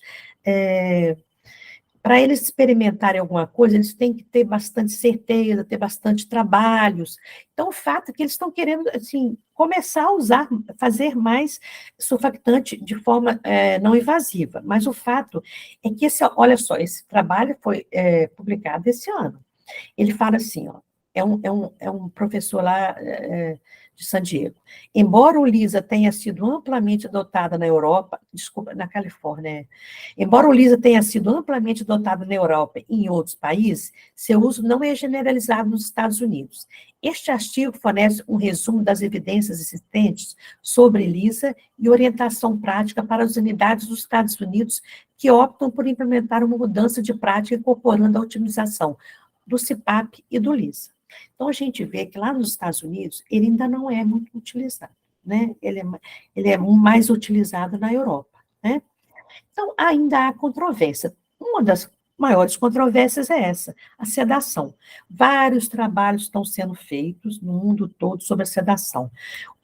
para eles experimentarem alguma coisa, eles têm que ter bastante certeza, ter bastante trabalhos. Então, o fato é que eles estão querendo, assim, começar a usar, fazer mais surfactante de forma não invasiva. Mas o fato é que, olha só, esse trabalho foi publicado esse ano. Ele fala assim, ó, é um professor lá de San Diego. Embora o LISA tenha sido amplamente adotada na Europa, na Califórnia, embora o LISA tenha sido amplamente adotado na Europa e em outros países, seu uso não é generalizado nos Estados Unidos. Este artigo fornece um resumo das evidências existentes sobre LISA e orientação prática para as unidades dos Estados Unidos que optam por implementar uma mudança de prática incorporando a otimização do CPAP e do LISA. Então, a gente vê que lá nos Estados Unidos, ele ainda não é muito utilizado, né? Ele é mais utilizado na Europa, né? Então, ainda há controvérsia. Uma das maiores controvérsias é essa, a sedação. Vários trabalhos estão sendo feitos no mundo todo sobre a sedação.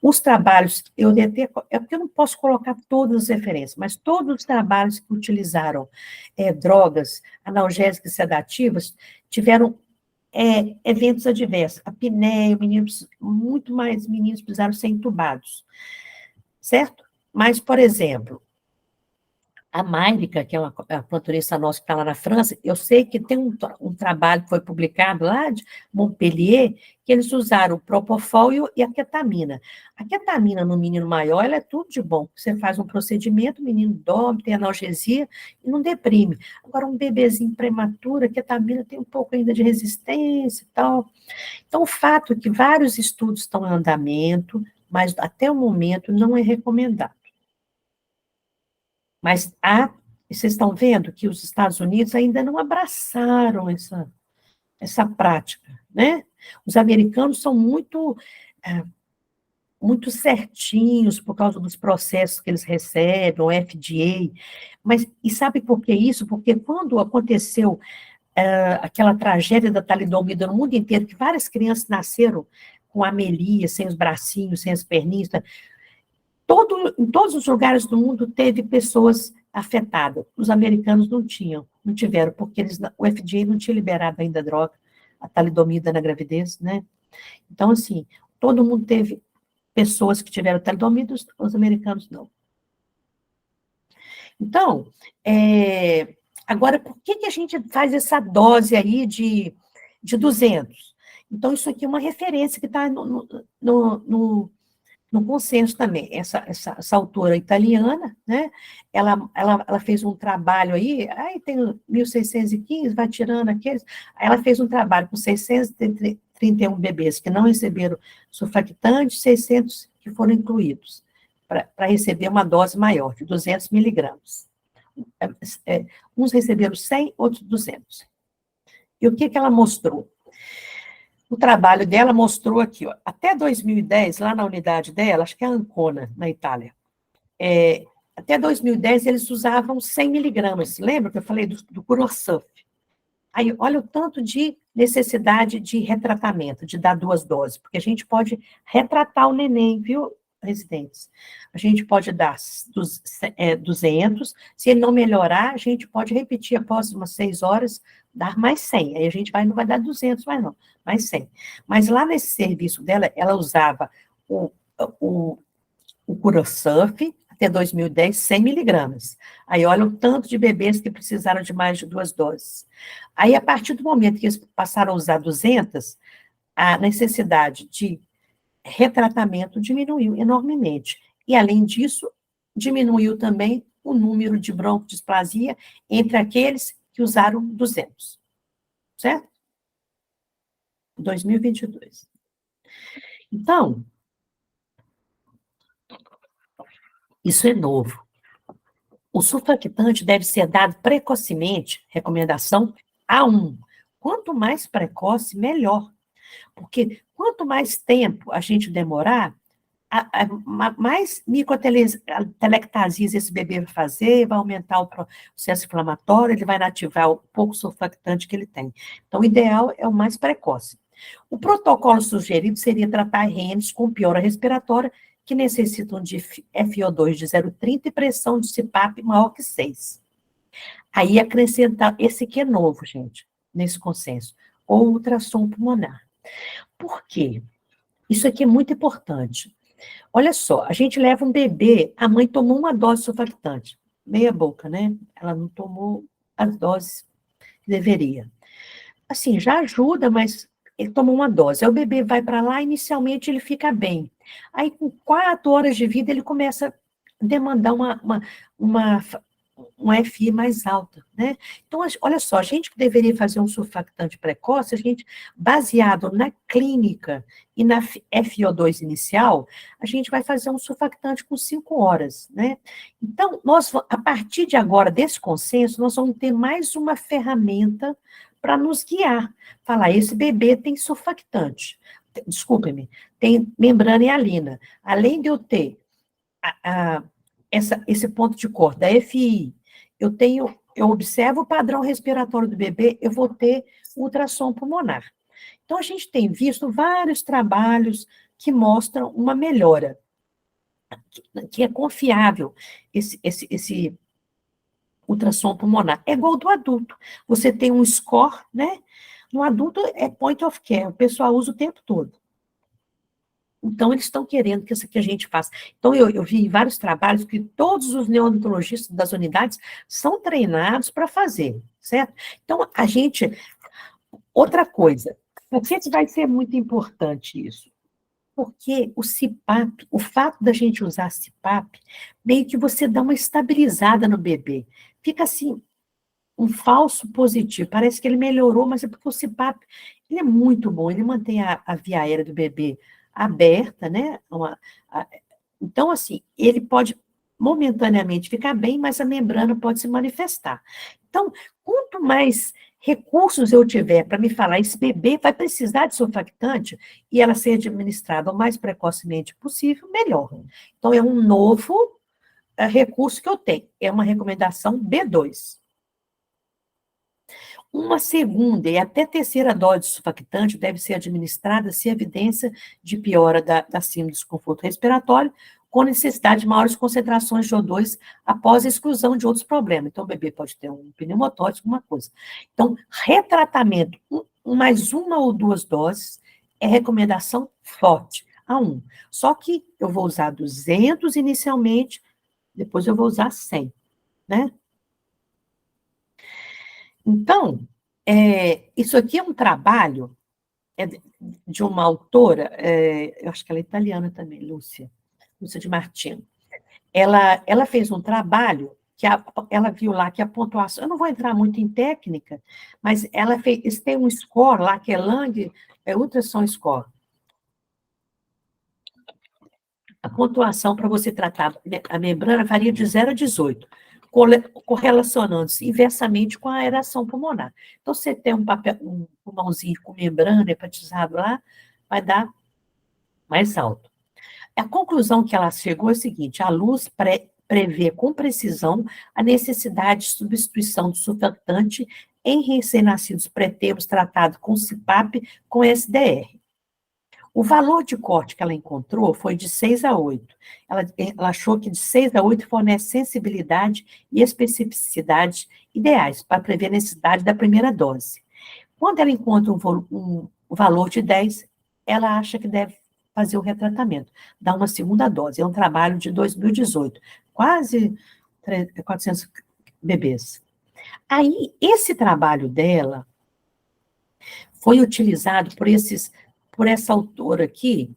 Os trabalhos, é porque eu não posso colocar todas as referências, mas todos os trabalhos que utilizaram drogas analgésicas e sedativas tiveram eventos adversos, apneia, muito mais meninos precisaram ser entubados, certo? Mas, por exemplo, a Máirica, que é uma plantonista nossa que está lá na França, eu sei que tem um trabalho que foi publicado lá de Montpellier, que eles usaram o propofol e a ketamina. A ketamina no menino maior, ela é tudo de bom. Você faz um procedimento, o menino dorme, tem analgesia e não deprime. Agora, um bebezinho prematuro, a ketamina tem um pouco ainda de resistência e tal. Então, o fato é que vários estudos estão em andamento, mas até o momento não é recomendado. Mas vocês estão vendo que os Estados Unidos ainda não abraçaram essa prática, né? Os americanos são muito certinhos por causa dos processos que eles recebem, o FDA, e sabe por que isso? Porque quando aconteceu aquela tragédia da talidomida no mundo inteiro, que várias crianças nasceram com amelia, sem os bracinhos, sem as perninhas, em todos os lugares do mundo teve pessoas afetadas. Os americanos não tiveram, porque o FDA não tinha liberado ainda a droga, a talidomida na gravidez, né? Então, assim, todo mundo teve pessoas que tiveram talidomida, os americanos não. Então, agora, por que a gente faz essa dose aí de 200? Então, isso aqui é uma referência que está no consenso também. Essa autora italiana, né, ela fez um trabalho aí tem 1.615, vai tirando aqueles, ela fez um trabalho com 631 bebês que não receberam surfactante, 600 que foram incluídos, para receber uma dose maior, de 200 miligramas. Uns receberam 100, outros 200. E o que ela mostrou? O trabalho dela mostrou aqui, ó, até 2010, lá na unidade dela, acho que é a Ancona, na Itália, até 2010 eles usavam 100 miligramas, lembra que eu falei do Curosuf? Aí, olha o tanto de necessidade de retratamento, de dar 2 doses, porque a gente pode retratar o neném, viu, residentes? A gente pode dar 200, se ele não melhorar, a gente pode repetir após umas 6 horas, dar mais 100, aí a gente não vai dar 200 mais não, mais 100. Mas lá nesse serviço dela, ela usava o Curosuf, até 2010, 100 miligramas. Aí olha o tanto de bebês que precisaram de mais de 2 doses. Aí, a partir do momento que eles passaram a usar 200, a necessidade de retratamento diminuiu enormemente. E, além disso, diminuiu também o número de broncodisplasia entre aqueles que usaram 200. Certo? 2022. Então, isso é novo. O surfactante deve ser dado precocemente, recomendação A1. Quanto mais precoce, melhor. Porque quanto mais tempo a gente demorar, mais microtelectasias esse bebê vai fazer, vai aumentar o processo inflamatório, ele vai inativar o pouco surfactante que ele tem. Então, o ideal é o mais precoce. O protocolo sugerido seria tratar renes com piora respiratória, que necessitam de FO2 de 0,30 e pressão de CPAP maior que 6. Aí acrescentar, esse aqui é novo, gente, nesse consenso, ou ultrassom pulmonar. Por quê? Isso aqui é muito importante. Olha só, a gente leva um bebê, a mãe tomou uma dose surfactante, meia boca, né? Ela não tomou as doses que deveria. Assim, já ajuda, mas ele tomou uma dose. Aí o bebê vai para lá, inicialmente ele fica bem. Aí, com 4 horas de vida, ele começa a demandar uma FI mais alta, né? Então, olha só, a gente que deveria fazer um surfactante precoce, a gente, baseado na clínica e na FO2 inicial, a gente vai fazer um surfactante com 5 horas, né? Então, a partir de agora, desse consenso, nós vamos ter mais uma ferramenta para nos guiar. Falar, esse bebê tem surfactante, desculpe-me, tem membrana hialina. Além de eu ter esse ponto de corte da FI, eu observo o padrão respiratório do bebê, eu vou ter ultrassom pulmonar. Então, a gente tem visto vários trabalhos que mostram uma melhora, que é confiável esse ultrassom pulmonar. É igual do adulto. Você tem um score, né? No adulto é point of care, o pessoal usa o tempo todo. Então, eles estão querendo que a gente faça. Então, eu vi vários trabalhos que todos os neonatologistas das unidades são treinados para fazer, certo? Então, outra coisa, por que vai ser muito importante isso? Porque o CPAP, o fato da gente usar CPAP, meio que você dá uma estabilizada no bebê. Fica assim, um falso positivo. Parece que ele melhorou, mas é porque o CPAP, ele é muito bom, ele mantém a via aérea do bebê aberta, né? Então, assim, ele pode momentaneamente ficar bem, mas a membrana pode se manifestar. Então, quanto mais recursos eu tiver para me falar, esse bebê vai precisar de surfactante e ela ser administrada o mais precocemente possível, melhor. Então, é um novo recurso que eu tenho. É uma recomendação B2. Uma segunda e até terceira dose de surfactante deve ser administrada se a evidência de piora da síndrome de desconforto respiratório, com necessidade de maiores concentrações de O2 após a exclusão de outros problemas. Então, o bebê pode ter um pneumotóxico, alguma coisa. Então, retratamento, mais 1 ou 2 doses, é recomendação forte, A1. Só que eu vou usar 200 inicialmente, depois eu vou usar 100, né? Então, isso aqui é um trabalho de uma autora, eu acho que ela é italiana também, Lúcia de Martino. Ela fez um trabalho que ela viu lá que a pontuação, eu não vou entrar muito em técnica, mas ela fez, tem um score lá que é Lang, Ultrassom Score. A pontuação para você tratar a membrana varia de 0 a 18, correlacionando-se inversamente com a aeração pulmonar. Então, você tem um pulmãozinho com membrana hepatizado lá, vai dar mais alto. A conclusão que ela chegou é a seguinte: a luz prevê com precisão a necessidade de substituição do surfactante em recém-nascidos pré-termos tratados com CPAP com SDR. O valor de corte que ela encontrou foi de 6 a 8. Ela achou que de 6 a 8 fornece sensibilidade e especificidade ideais para prever a necessidade da primeira dose. Quando ela encontra um valor de 10, ela acha que deve fazer o retratamento, dar uma segunda dose. É um trabalho de 2018, quase 400 bebês. Aí, esse trabalho dela foi utilizado por essa autora aqui,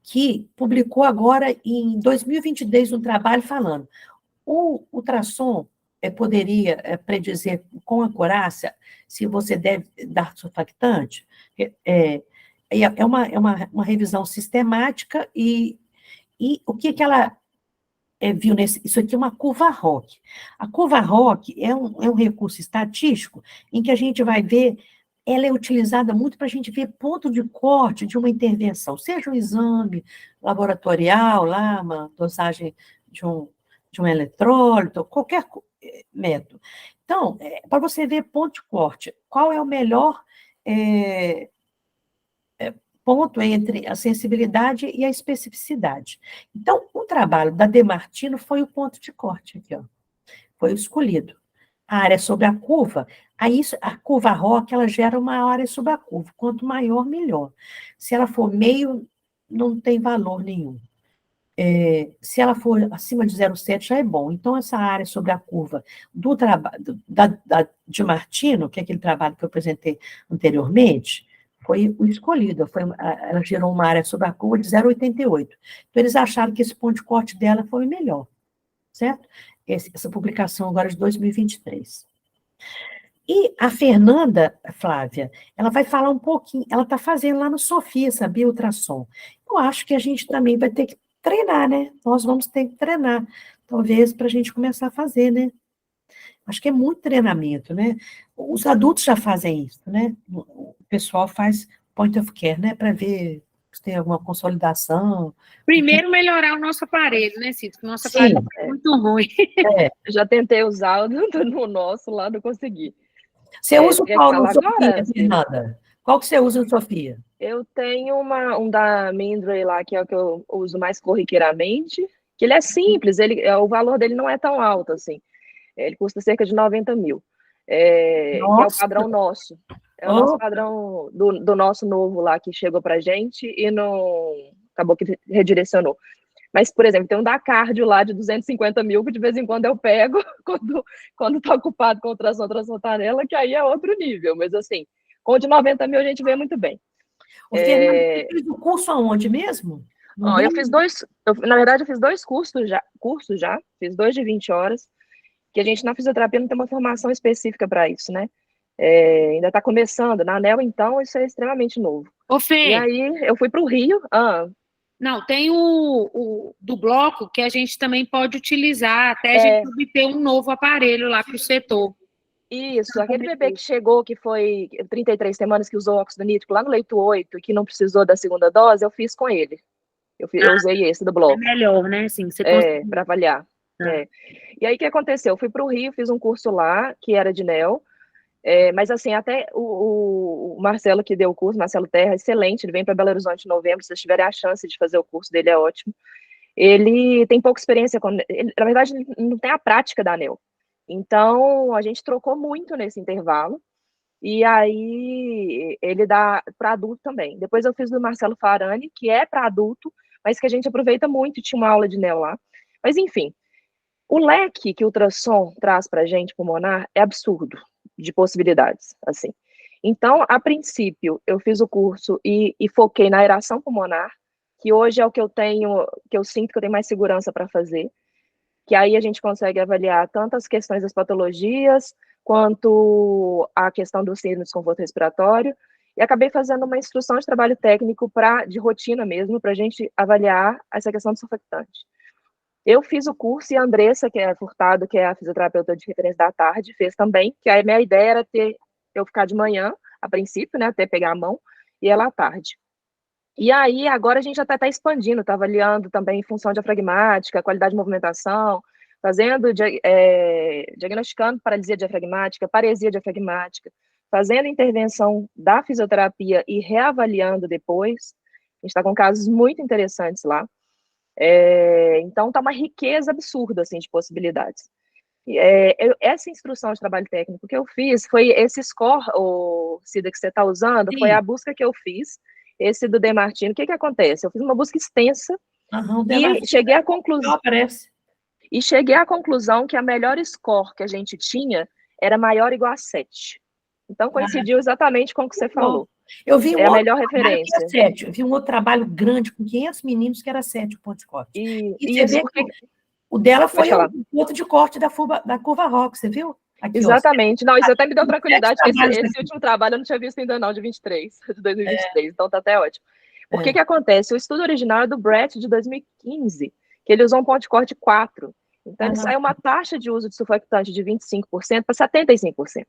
que publicou agora em 2022 um trabalho falando o ultrassom poderia predizer com acurácia se você deve dar surfactante. É uma revisão sistemática e o que ela viu nesse... Isso aqui é uma curva ROC. A curva ROC é um recurso estatístico em que a gente vai ver, ela é utilizada muito para a gente ver ponto de corte de uma intervenção, seja um exame laboratorial, lá, uma dosagem de um eletrólito, qualquer método. Então, para você ver ponto de corte, qual é o melhor ponto entre a sensibilidade e a especificidade. Então, o trabalho da Demartino foi o ponto de corte aqui, ó. Foi o escolhido. A área sobre a curva, aí a curva ROC, ela gera uma área sobre a curva. Quanto maior, melhor. Se ela for meio, não tem valor nenhum. Se ela for acima de 0,7, já é bom. Então, essa área sobre a curva do trabalho de Martino, que é aquele trabalho que eu apresentei anteriormente, foi o escolhido. Ela gerou uma área sobre a curva de 0,88. Então, eles acharam que esse ponto de corte dela foi o melhor, certo? Essa publicação agora é de 2023. E a Fernanda, Flávia, ela vai falar um pouquinho, ela está fazendo lá no Sofia, sabia, ultrassom. Eu acho que a gente também vai ter que treinar, né? Nós vamos ter que treinar, talvez, para a gente começar a fazer, né? Acho que é muito treinamento, né? Os adultos já fazem isso, né? O pessoal faz point of care, né? Para ver se tem alguma consolidação. Primeiro melhorar o nosso aparelho, né, Cito? O nosso aparelho é muito ruim. Já tentei usar no nosso lá, não consegui. Você usa qual no Sofia, Fernanda? Qual que você usa no Sofia? Eu tenho um da Mindray lá, que é o que eu uso mais corriqueiramente, que ele é simples, o valor dele não é tão alto, assim. Ele custa cerca de 90 mil. Que é o padrão nosso. É o nosso padrão do nosso novo lá, que chegou pra gente e não... acabou que redirecionou. Mas, por exemplo, tem um da Cardio lá de 250 mil, que de vez em quando eu pego, quando tá ocupado com ultrassom transfontanela, que aí é outro nível. Mas, assim, com o de 90 mil a gente vê muito bem. Fernanda, você fez o curso aonde mesmo? Eu fiz na verdade, eu fiz 2 cursos já, fiz 2 de 20 horas, que a gente na fisioterapia não tem uma formação específica para isso, né? Ainda está começando. Na ANEL, então, isso é extremamente novo. Ô, Fê. E aí, eu fui para o Rio. Não, tem o do bloco que a gente também pode utilizar até a gente obter um novo aparelho lá para o setor. Isso, aquele bebê que chegou, que foi 33 semanas, que usou óxido nítrico lá no leito 8, que não precisou da segunda dose, eu fiz com ele. Eu usei esse do bloco. É melhor, né? Sim, você para avaliar. E aí, o que aconteceu? Eu fui para o Rio, fiz um curso lá, que era de NEL, mas assim, até o Marcelo que deu o curso, Marcelo Terra, excelente, ele vem para Belo Horizonte em novembro, se vocês tiverem a chance de fazer o curso dele, é ótimo. Ele tem pouca experiência, na verdade, ele não tem a prática da ANEL. Então, a gente trocou muito nesse intervalo, E aí ele dá para adulto também. Depois eu fiz do Marcelo Farani, que é para adulto, mas que a gente aproveita muito, tinha uma aula de neo lá. Mas enfim, o leque que o ultrassom traz para a gente, pulmonar, é absurdo de possibilidades, assim. Então, a princípio, eu fiz o curso e foquei na aeração pulmonar, que hoje é o que eu tenho, que eu sinto que eu tenho mais segurança para fazer, que aí a gente consegue avaliar tanto as questões das patologias, quanto a questão do síndrome de desconforto respiratório, e acabei fazendo uma instrução de trabalho técnico de rotina mesmo, para a gente avaliar essa questão do surfactante. Eu fiz o curso e a Andressa, que é Furtado, que é a fisioterapeuta de referência da tarde, fez também, que a minha ideia era eu ficar de manhã, a princípio, né, até pegar a mão, e ela à tarde. E aí, agora a gente já está expandindo, está avaliando também função diafragmática, qualidade de movimentação, fazendo, diagnosticando paralisia diafragmática, paresia diafragmática, fazendo intervenção da fisioterapia e reavaliando depois. A gente está com casos muito interessantes lá. Então, está uma riqueza absurda, assim, de possibilidades. Essa instrução de trabalho técnico que eu fiz foi esse score, Cida, que você está usando, Sim. foi a busca que eu fiz, esse do Demartini. O que acontece? Eu fiz uma busca extensa e cheguei à conclusão. E cheguei à conclusão que a melhor score que a gente tinha era maior ou igual a 7. Então, coincidiu exatamente com o que você falou. Eu vi a melhor referência. Que era 7. Eu vi um outro trabalho grande com 500 meninos que era 7 o ponto de corte. E você vê que o dela foi o ponto de corte da curva Rock, você viu? Aqui, exatamente. Não, isso até me deu tranquilidade, porque esse último trabalho eu não tinha visto ainda não, de 2023, então tá até ótimo. Por que acontece? O estudo original é do Brett, de 2015, que ele usou um ponto de corte 4. Então, ele saiu uma taxa de uso de surfactante de 25% para 75%.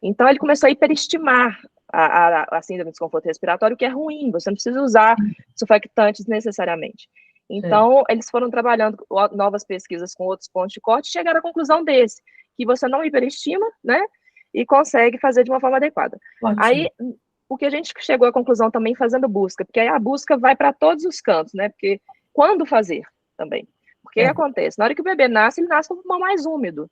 Então, ele começou a hiperestimar a síndrome de desconforto respiratório, que é ruim, você não precisa usar surfactantes necessariamente. Então, eles foram trabalhando novas pesquisas com outros pontos de corte e chegaram à conclusão desse, que você não hiperestima, né, e consegue fazer de uma forma adequada. Ótimo. Aí, o que a gente chegou à conclusão também fazendo busca, porque aí a busca vai para todos os cantos, né, porque quando fazer também? Porque acontece? Na hora que o bebê nasce, ele nasce com o pulmão mais úmido.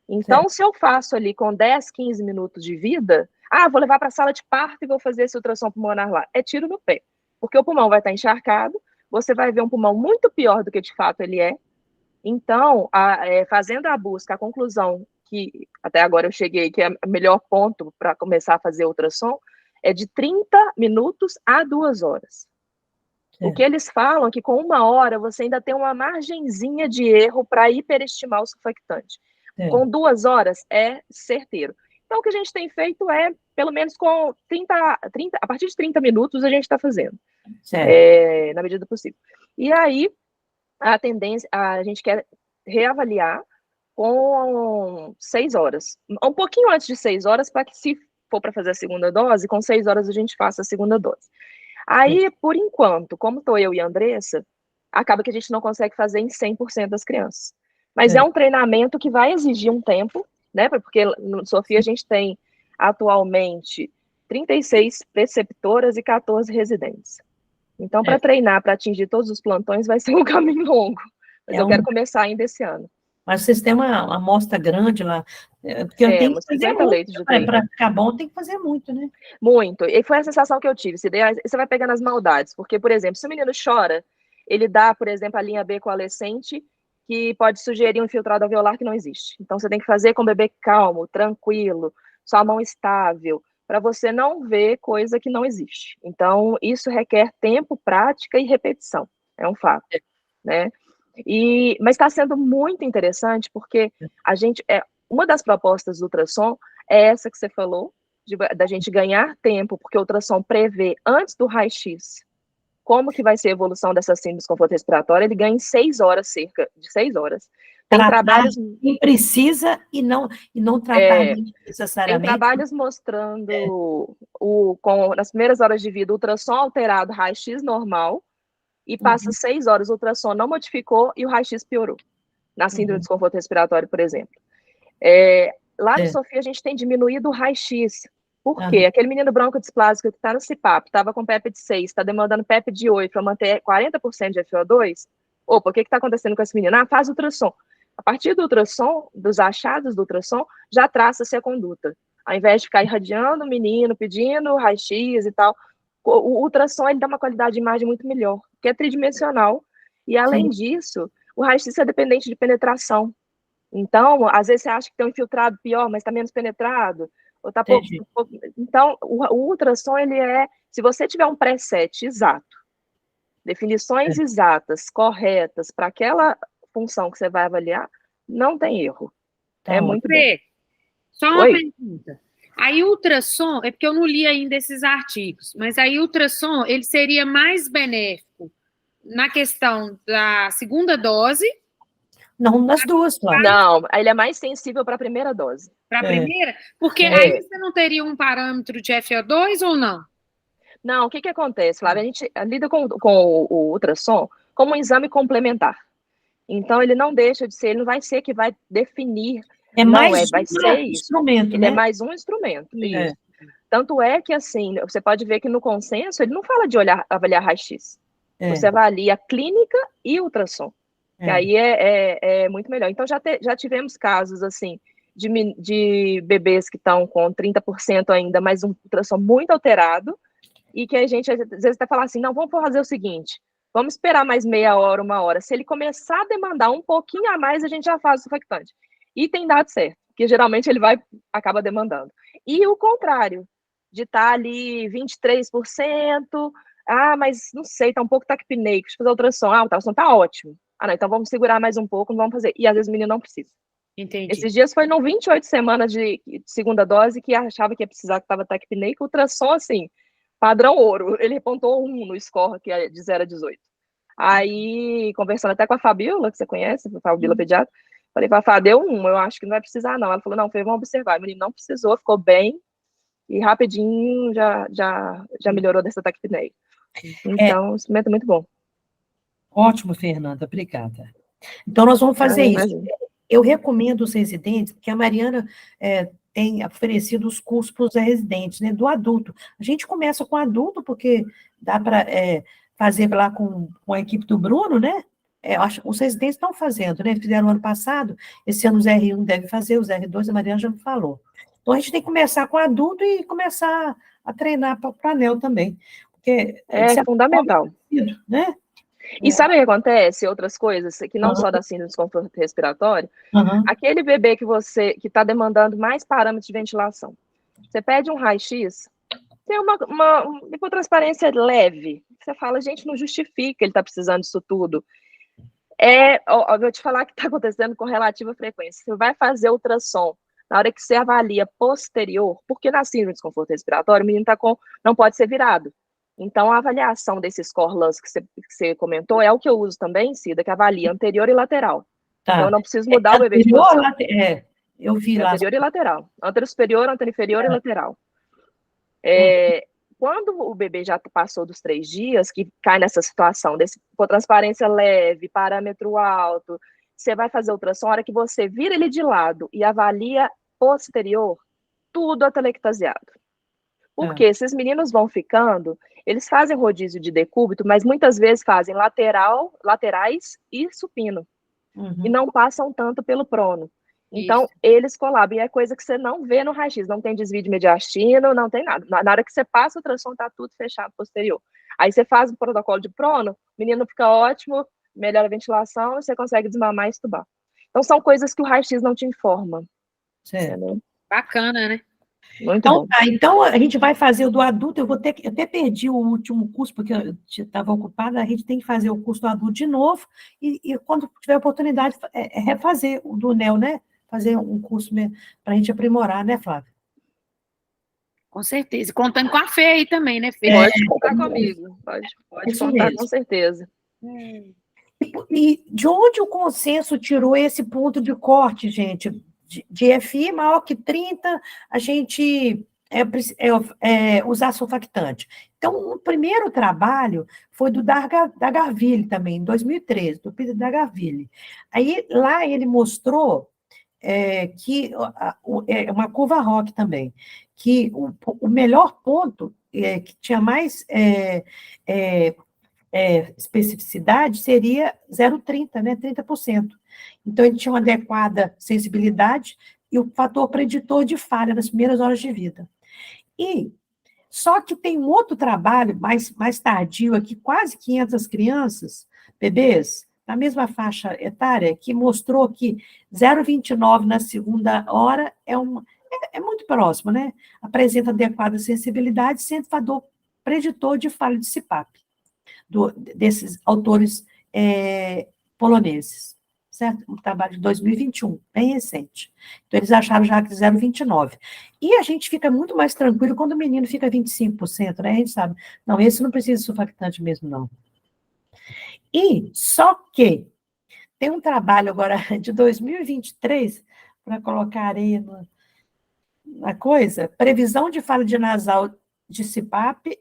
Então, se eu faço ali com 10, 15 minutos de vida, vou levar para a sala de parto e vou fazer esse ultrassom pulmonar lá. É tiro no pé, porque o pulmão vai estar encharcado, você vai ver um pulmão muito pior do que de fato ele é. Então, fazendo a busca, a conclusão que até agora eu cheguei, que é o melhor ponto para começar a fazer ultrassom, é de 30 minutos a 2 horas. O que eles falam é que com 1 hora você ainda tem uma margenzinha de erro para hiperestimar o surfactante. Com 2 horas é certeiro. Então, o que a gente tem feito é, pelo menos com a partir de 30 minutos a gente está fazendo, na medida do possível. E aí, a tendência, a gente quer reavaliar com 6 horas. Um pouquinho antes de 6 horas, para que, se for para fazer a segunda dose, com 6 horas a gente faça a segunda dose. Aí, por enquanto, como estou eu e a Andressa, acaba que a gente não consegue fazer em 100% das crianças. Mas é um treinamento que vai exigir um tempo, né? Porque no Sofia a gente tem atualmente 36 preceptoras e 14 residentes. Então, para treinar, para atingir todos os plantões, vai ser um caminho longo. Mas eu quero começar ainda esse ano. Mas vocês têm uma amostra grande lá. Porque eu tenho que fazer muito. Para ficar bom, tem que fazer muito, né? Muito. E foi a sensação que eu tive. Você vai pegando as maldades. Porque, por exemplo, se o menino chora, ele dá, por exemplo, a linha B coalescente, que pode sugerir um infiltrado alveolar que não existe. Então, você tem que fazer com o bebê calmo, tranquilo, sua mão estável, para você não ver coisa que não existe. Então, isso requer tempo, prática e repetição. É um fato, né? Mas está sendo muito interessante, porque uma das propostas do ultrassom é essa que você falou, da gente ganhar tempo, porque o ultrassom prevê, antes do raio-x, como que vai ser a evolução dessa síndrome de desconforto respiratório. Ele ganha em 6 horas, cerca de 6 horas. Tem trabalhos... Quem precisa e não tratar necessariamente. Tem trabalhos mostrando, nas primeiras horas de vida, o ultrassom alterado, raio-x normal, e passa 6 horas, o ultrassom não modificou e o raio-x piorou. Na síndrome de desconforto respiratório, por exemplo. Lá no Sofia, a gente tem diminuído o raio-x. Por quê? Aquele menino broncodisplásico que está no CPAP, estava com PEP de 6, está demandando PEP de 8 para manter 40% de FO2. Opa, o que está acontecendo com esse menino? Faz ultrassom. A partir do ultrassom, dos achados do ultrassom, já traça-se a conduta. Ao invés de ficar irradiando o menino, pedindo raio-x e tal, o ultrassom ele dá uma qualidade de imagem muito melhor, porque é tridimensional. E, além disso, o raio-x é dependente de penetração. Então, às vezes você acha que tem um infiltrado pior, mas está menos penetrado, ou tá pouco. Então, o ultrassom, ele se você tiver um preset exato, definições exatas, corretas, para aquela função que você vai avaliar, não tem erro. Tá muito bom. Só uma pergunta. Aí, ultrassom, é porque eu não li ainda esses artigos, mas aí ultrassom, ele seria mais benéfico na questão da segunda dose? Não, nas duas, claro. Não, ele é mais sensível para a primeira dose. Para a primeira? Porque aí você não teria um parâmetro de FO2 ou não? Não, o que acontece, Flávia? A gente lida com o ultrassom como um exame complementar. Então, ele não deixa de ser, ele não vai ser que vai definir. Vai ser instrumento, ele é mais um instrumento. Isso. Tanto é que, assim, você pode ver que no consenso, ele não fala de avaliar raio-x. Você avalia clínica e ultrassom. Que aí é muito melhor. Então, já tivemos casos, assim, de bebês que estão com 30% ainda, mas um ultrassom muito alterado, e que a gente, às vezes, até fala assim, não, vamos fazer o seguinte, vamos esperar mais meia hora, 1 hora. Se ele começar a demandar um pouquinho a mais, a gente já faz o surfactante. E tem dado certo, porque geralmente ele acaba demandando. E o contrário, de estar ali 23%, mas não sei, está um pouco taquipneico, deixa eu fazer ultrassom. O ultrassom está ótimo. Não, então vamos segurar mais um pouco, não vamos fazer. E às vezes o menino não precisa. Entendi. Esses dias foi no 28 semanas de segunda dose, que achava que ia precisar, que estava taquipneico, ultrassom, assim, padrão ouro. Ele pontuou 1 no score, que é de 0 a 18. Aí, conversando até com a Fabiola, que você conhece, a Fabiola pediatra, falei, Fafá, deu 1, eu acho que não vai precisar, não. Ela falou, não, vamos observar. O menino não precisou, ficou bem, e rapidinho já melhorou dessa taquipneia. Então, o instrumento é muito bom. Ótimo, Fernanda, obrigada. Então, nós vamos fazer isso. Imagina. Eu recomendo os residentes, porque a Mariana tem oferecido os cursos para os residentes, né, do adulto. A gente começa com adulto, porque dá para fazer lá com a equipe do Bruno, né? Os residentes estão fazendo, né? Fizeram ano passado, esse ano os R1 deve fazer, os R2, a Mariana já me falou. Então, a gente tem que começar com adulto e começar a treinar para o anel também. Porque é fundamental. Né? E sabe o que acontece? Outras coisas, que não só da síndrome de desconforto respiratório, aquele bebê que está demandando mais parâmetros de ventilação. Você pede um raio-x, tem uma hipotransparência leve. Você fala, gente, não justifica ele está precisando disso tudo. Eu vou te falar que está acontecendo com relativa frequência. Você vai fazer ultrassom, na hora que você avalia posterior, porque na síndrome de desconforto respiratório, o menino não pode ser virado. Então, a avaliação desse score LANS que você comentou é o que eu uso também, Cida, que avalia anterior e lateral. Tá. Então, eu não preciso mudar o bebê de posição. Eu vi lá. Anterior e lateral. Antero superior, antero inferior e lateral. Quando o bebê já passou dos 3 dias, que cai nessa situação, com transparência leve, parâmetro alto, você vai fazer ultrassom, a hora que você vira ele de lado e avalia posterior, tudo atelectasiado. Porque esses meninos vão ficando, eles fazem rodízio de decúbito, mas muitas vezes fazem laterais e supino. E não passam tanto pelo prono. Então, eles colabam. E é coisa que você não vê no raio-x. Não tem desvio de mediastino, não tem nada. Na hora que você passa o ultrassom, tá tudo fechado posterior. Aí você faz o protocolo de prono, o menino fica ótimo, melhora a ventilação, você consegue desmamar e estubar. Então, são coisas que o raio-x não te informa. Certo. Bacana, né? Muito bom. Então, a gente vai fazer o do adulto, eu até perdi o último curso, porque eu estava ocupada, a gente tem que fazer o curso do adulto de novo, e quando tiver oportunidade, refazer o do NEL, né? Fazer um curso para a gente aprimorar, né, Flávia? Com certeza. Contando com a Fê aí também, né, Fê? Pode contar comigo. Pode contar mesmo. Com certeza. E de onde o consenso tirou esse ponto de corte, gente? De FI maior que 30, a gente usar surfactante. Então, o primeiro trabalho foi do Dargaville também, em 2013, do Peter Dargaville. Aí, lá ele mostrou que, uma curva ROC também, que o melhor ponto, que tinha mais especificidade, seria 0,30, né, 30%. Então, ele tinha uma adequada sensibilidade e o fator preditor de falha nas primeiras horas de vida. E só que tem um outro trabalho mais tardio aqui, quase 500 crianças, bebês, na mesma faixa etária, que mostrou que 0,29 na segunda hora é muito próximo, né? Apresenta adequada sensibilidade, sendo fator preditor de falha de CPAP, desses autores poloneses, certo? Um trabalho de 2021, bem recente. Então, eles acharam já que 0,29. E a gente fica muito mais tranquilo quando o menino fica 25%, né? A gente sabe, não, esse não precisa de surfactante mesmo, não. E só que tem um trabalho agora de 2023, para colocar areia na coisa, previsão de falha de nasal de CPAP,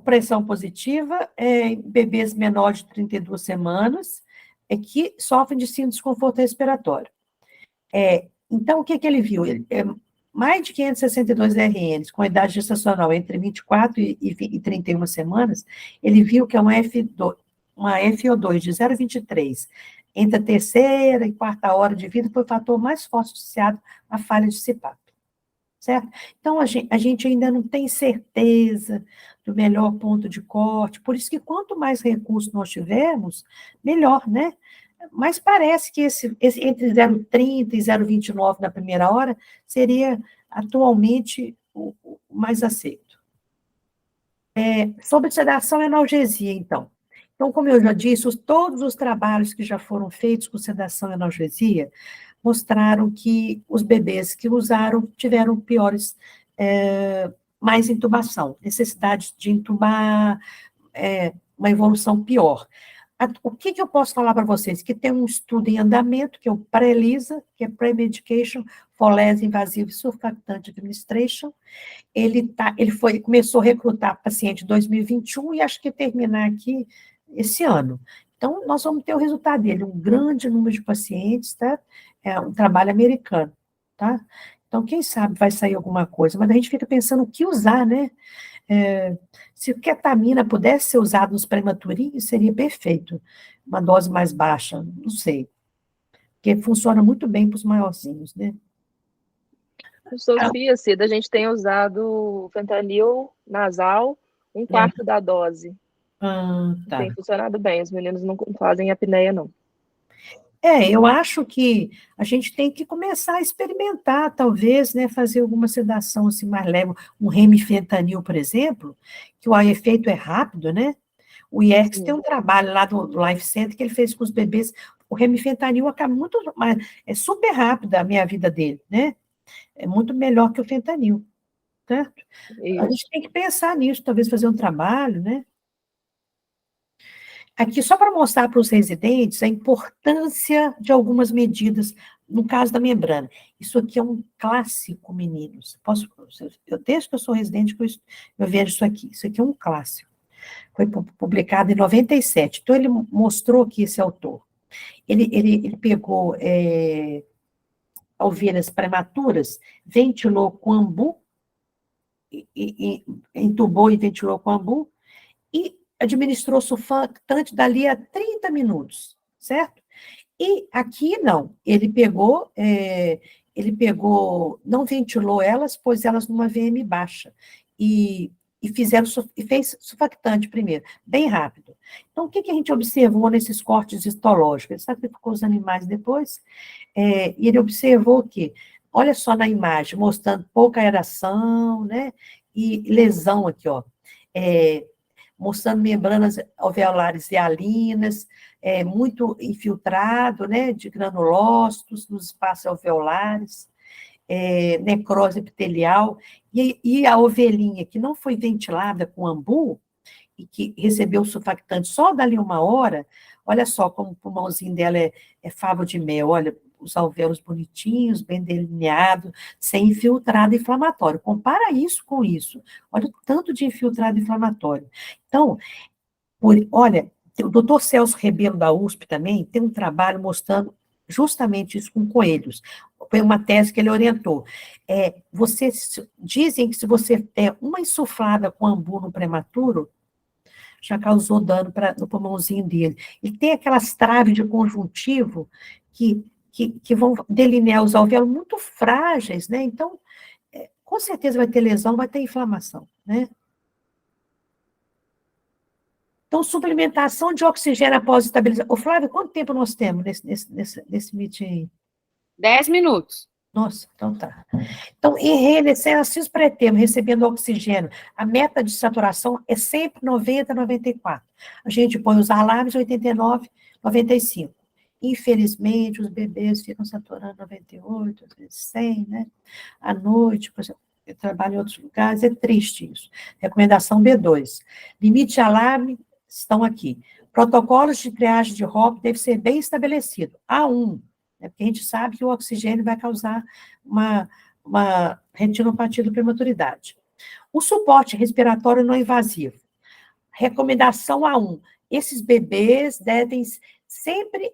pressão positiva, em bebês menores de 32 semanas, que sofrem de síndrome de desconforto respiratório. Então, o que ele viu? Mais de 562 RNs com idade gestacional entre 24 e 31 semanas, ele viu que uma FO2 de 0,23 entre a terceira e quarta hora de vida foi o fator mais forte associado à falha de CPAP. Certo? Então, a gente ainda não tem certeza do melhor ponto de corte, por isso que quanto mais recursos nós tivermos, melhor, né? Mas parece que esse entre 0,30 e 0,29 na primeira hora seria atualmente o mais aceito. Sobre sedação e analgesia, então. Então, como eu já disse, todos os trabalhos que já foram feitos com sedação e analgesia mostraram que os bebês que usaram tiveram piores, mais intubação, necessidade de intubar, uma evolução pior. O que eu posso falar para vocês? Que tem um estudo em andamento, que é o PRE-LISA, que é Pre-Medication for Less Invasive Surfactant Administration. Ele começou a recrutar paciente em 2021 e acho que terminar aqui esse ano. Então, nós vamos ter o resultado dele, um grande número de pacientes, tá? É um trabalho americano, tá? Então, quem sabe vai sair alguma coisa, mas a gente fica pensando o que usar, né? Se a ketamina pudesse ser usada nos prematurinhos, seria perfeito. Uma dose mais baixa, não sei. Porque funciona muito bem para os maiorzinhos, né? Sofia, Cida, a gente tem usado fentanil nasal, 1/4 da dose. Tá. Tem funcionado bem, os meninos não fazem apneia, não. Eu acho que a gente tem que começar a experimentar, talvez, né, fazer alguma sedação assim mais leve, um remifentanil, por exemplo, que o efeito é rápido, né? O IERX tem um trabalho lá do Life Center que ele fez com os bebês, o remifentanil acaba muito mais, é super rápido a minha vida dele, né? É muito melhor que o fentanil, certo? A gente tem que pensar nisso, talvez fazer um trabalho, né? Aqui, só para mostrar para os residentes a importância de algumas medidas, no caso da membrana. Isso aqui é um clássico, meninos. Desde que eu sou residente, eu vejo isso aqui. Isso aqui é um clássico. Foi publicado em 97. Então, ele mostrou aqui esse autor. Ele pegou ovelhas prematuras, ventilou com ambu, entubou e ventilou com ambu, e administrou surfactante dali a 30 minutos, certo? E aqui não, ele pegou, não ventilou elas, pôs elas numa VM baixa, e fez surfactante primeiro, bem rápido. Então, o que a gente observou nesses cortes histológicos? Ele sacrificou os animais depois, e ele observou que, olha só na imagem, mostrando pouca aeração, né, e lesão aqui, ó, mostrando membranas alveolares hialinas, muito infiltrado, né, de granulócitos nos espaços alveolares, necrose epitelial, e a ovelhinha que não foi ventilada com ambu, e que recebeu o surfactante só dali uma hora, olha só como o pulmãozinho dela é favo de mel, olha, os alvéolos bonitinhos, bem delineados, sem infiltrado inflamatório. Compara isso com isso. Olha o tanto de infiltrado inflamatório. Então, olha, o doutor Celso Rebelo da USP também tem um trabalho mostrando justamente isso com coelhos. Foi uma tese que ele orientou. Dizem que se você der uma insuflada com ambu no prematuro, já causou dano no pulmãozinho dele. Ele tem aquelas traves de conjuntivo que que vão delinear os alvéolos muito frágeis, né? Então, com certeza vai ter lesão, vai ter inflamação, né? Então, suplementação de oxigênio após estabilização. Ô, Flávio, quanto tempo nós temos nesse meeting aí? 10 minutos. Nossa, então tá. Então, enrijecendo assim pré-termo, recebendo oxigênio, a meta de saturação é sempre 90, 94. A gente põe os alarmes 89, 95. Infelizmente, os bebês ficam saturando 98, às vezes 100, né? À noite, por exemplo, eu trabalho em outros lugares, é triste isso. Recomendação B2. Limite de alarme estão aqui. Protocolos de triagem de ROP deve ser bem estabelecido. A1, né, porque a gente sabe que o oxigênio vai causar uma retinopatia da prematuridade. O suporte respiratório não invasivo. Recomendação A1. Esses bebês devem sempre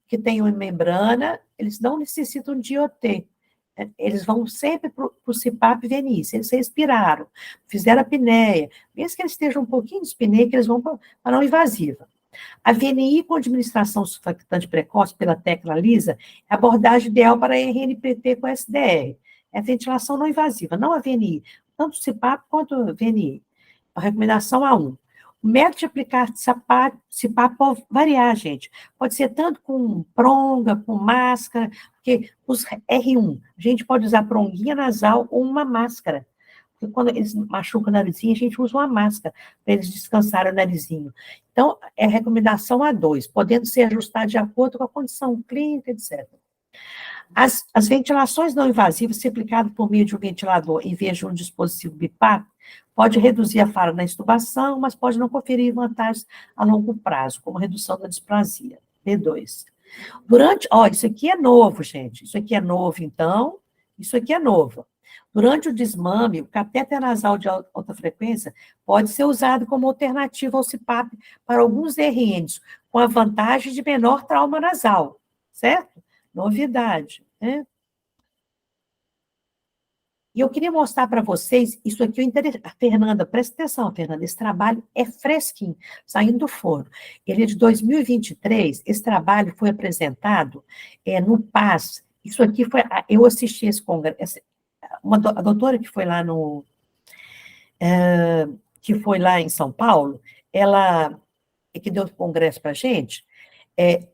que tenham membrana, eles não necessitam de IOT. Eles vão sempre para o CPAP e VNI. Se eles respiraram, fizeram a apneia, mesmo que eles estejam um pouquinho de espineia, que eles vão para a não invasiva. A VNI com administração surfactante precoce pela tecla lisa é a abordagem ideal para a RNPT com SDR. É a ventilação não invasiva, não a VNI, tanto o CPAP quanto a VNI. A recomendação A1. O método de aplicar CPAP pode variar, gente. Pode ser tanto com pronga, com máscara, porque os R1, a gente pode usar pronguinha nasal ou uma máscara. Porque quando eles machucam o narizinho, a gente usa uma máscara para eles descansarem o narizinho. Então, é a recomendação A2, podendo ser ajustada de acordo com a condição clínica, etc. As ventilações não invasivas, se aplicado por meio de um ventilador em vez de um dispositivo BiPAP, pode reduzir a falha na extubação, mas pode não conferir vantagens a longo prazo, como redução da displasia. B2. Isso aqui é novo, gente. Isso aqui é novo, então. Isso aqui é novo. Durante o desmame, o catéter nasal de alta frequência pode ser usado como alternativa ao CPAP para alguns RNs, com a vantagem de menor trauma nasal, certo? Novidade, né? E eu queria mostrar para vocês, isso aqui, Fernanda, presta atenção, Fernanda, esse trabalho é fresquinho, saindo do forno. Ele é de 2023, esse trabalho foi apresentado no PAS. Isso aqui foi, eu assisti esse congresso, a doutora que foi lá que foi lá em São Paulo, ela, que deu o congresso para a gente,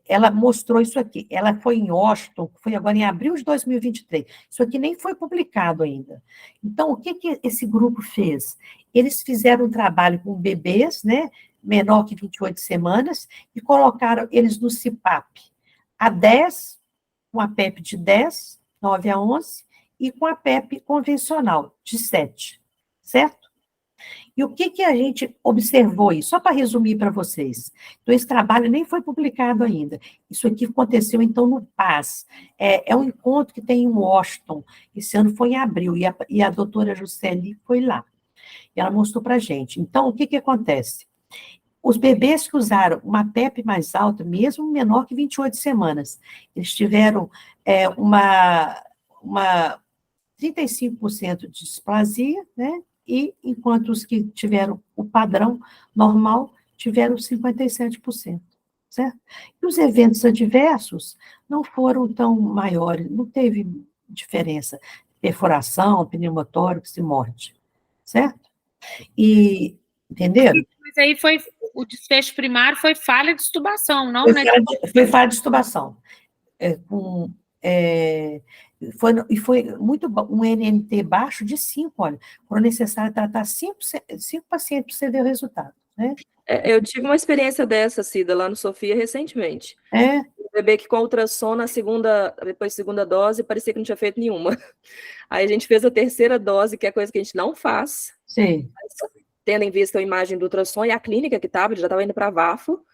ela mostrou isso aqui. Ela foi em Washington, foi agora em abril de 2023. Isso aqui nem foi publicado ainda. Então, o que esse grupo fez? Eles fizeram um trabalho com bebês, né, menor que 28 semanas, e colocaram eles no CPAP a 10, com a PEP de 10, 9 a 11, e com a PEP convencional, de 7, certo? E o que a gente observou aí? Só para resumir para vocês. Então, esse trabalho nem foi publicado ainda. Isso aqui aconteceu, então, no PAS. É um encontro que tem em Washington. Esse ano foi em abril, e a doutora Juscelie foi lá. E ela mostrou para a gente. Então, o que acontece? Os bebês que usaram uma PEP mais alta, mesmo menor que 28 semanas, eles tiveram uma 35% de displasia, né? E enquanto os que tiveram o padrão normal tiveram 57%, certo? E os eventos adversos não foram tão maiores, não teve diferença, perfuração, pneumotórax e morte, certo? E, entenderam? Mas aí o desfecho primário foi falha de extubação, não, né? Foi falha de extubação. Foi muito bom, um NNT baixo de 5, olha, foram necessário tratar 5 pacientes para você ver o resultado, né? Eu tive uma experiência dessa, Cida, lá no Sofia, recentemente. Um bebê que com ultrassom, depois da segunda dose, parecia que não tinha feito nenhuma. Aí a gente fez a terceira dose, que é coisa que a gente não faz. Sim. Tendo em vista a imagem do ultrassom e a clínica que estava, ele já estava indo para Vafo.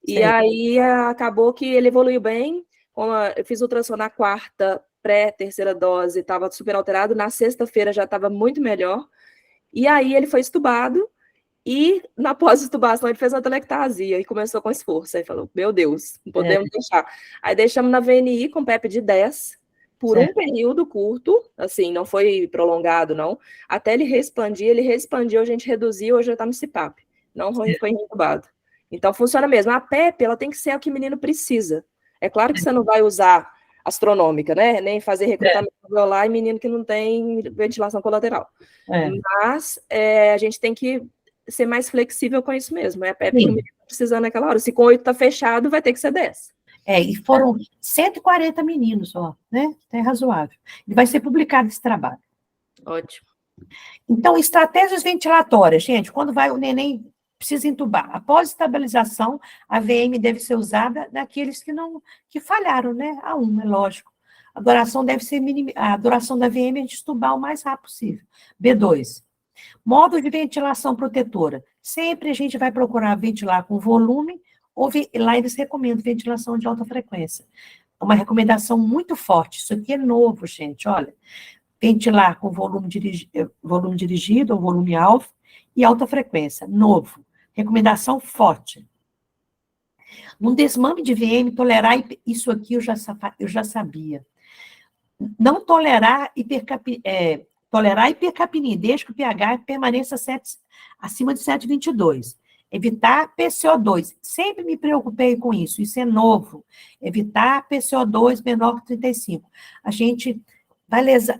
E aí acabou que ele evoluiu bem. Eu fiz ultrassom na quarta, pré-terceira dose, estava super alterado. Na sexta-feira já estava muito melhor. E aí ele foi estubado. E na pós-estubação ele fez uma telectasia e começou com esforço. Aí falou, meu Deus, não podemos deixar. Aí deixamos na VNI com PEP de 10, por um período curto, assim, não foi prolongado, não. Até ele reexpandiu, a gente reduziu, hoje já está no CPAP. Não foi entubado. Então funciona mesmo. A PEP, ela tem que ser o que o menino precisa. É claro que você não vai usar astronômica, né? Nem fazer recrutamento alveolar em menino que não tem ventilação colateral. Mas a gente tem que ser mais flexível com isso mesmo. É porque o menino está precisando naquela hora. Se com 8 está fechado, vai ter que ser 10. E foram 140 meninos, ó, né? É razoável. E vai ser publicado esse trabalho. Ótimo. Então, estratégias ventilatórias, gente, quando vai o neném precisa entubar. Após estabilização, a VM deve ser usada naqueles que falharam, né? A 1, é lógico. A duração deve ser a duração da VM é de entubar o mais rápido possível. B2. Modo de ventilação protetora. Sempre a gente vai procurar ventilar com volume, ou lá eles recomendam ventilação de alta frequência. Uma recomendação muito forte. Isso aqui é novo, gente, olha. Ventilar com volume dirigido ou volume alto e alta frequência. Novo. Recomendação forte. Num desmame de VM, tolerar isso aqui eu já sabia. Não tolerar hipercapnia, desde que o pH permaneça acima de 7,22. Evitar PCO2. Sempre me preocupei com isso. Isso é novo. Evitar PCO2 menor que 35. A gente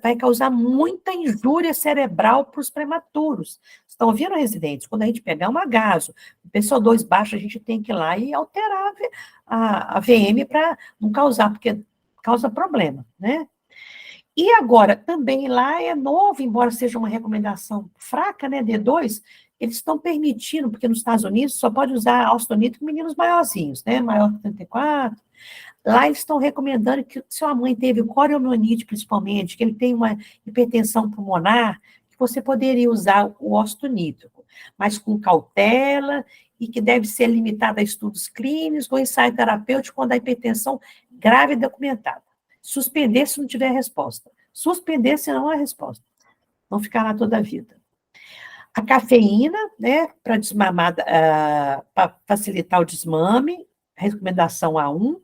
vai causar muita injúria cerebral para os prematuros. Estão ouvindo, residentes? Quando a gente pegar um agaso, o PCO2 baixo, a gente tem que ir lá e alterar a VM para não causar, porque causa problema, né? E agora, também lá é novo, embora seja uma recomendação fraca, né, D2, eles estão permitindo, porque nos Estados Unidos só pode usar austenito com meninos maiorzinhos, né, maior que 34. Lá eles estão recomendando que se a mãe teve coriomielite, principalmente, que ele tem uma hipertensão pulmonar, que você poderia usar o óxido nítrico, mas com cautela e que deve ser limitado a estudos clínicos ou ensaio terapêutico quando a hipertensão grave é documentada. Suspender se não tiver resposta. Suspender se não há resposta. Não ficará toda a vida. A cafeína, né, para desmamar, para facilitar o desmame, recomendação A1,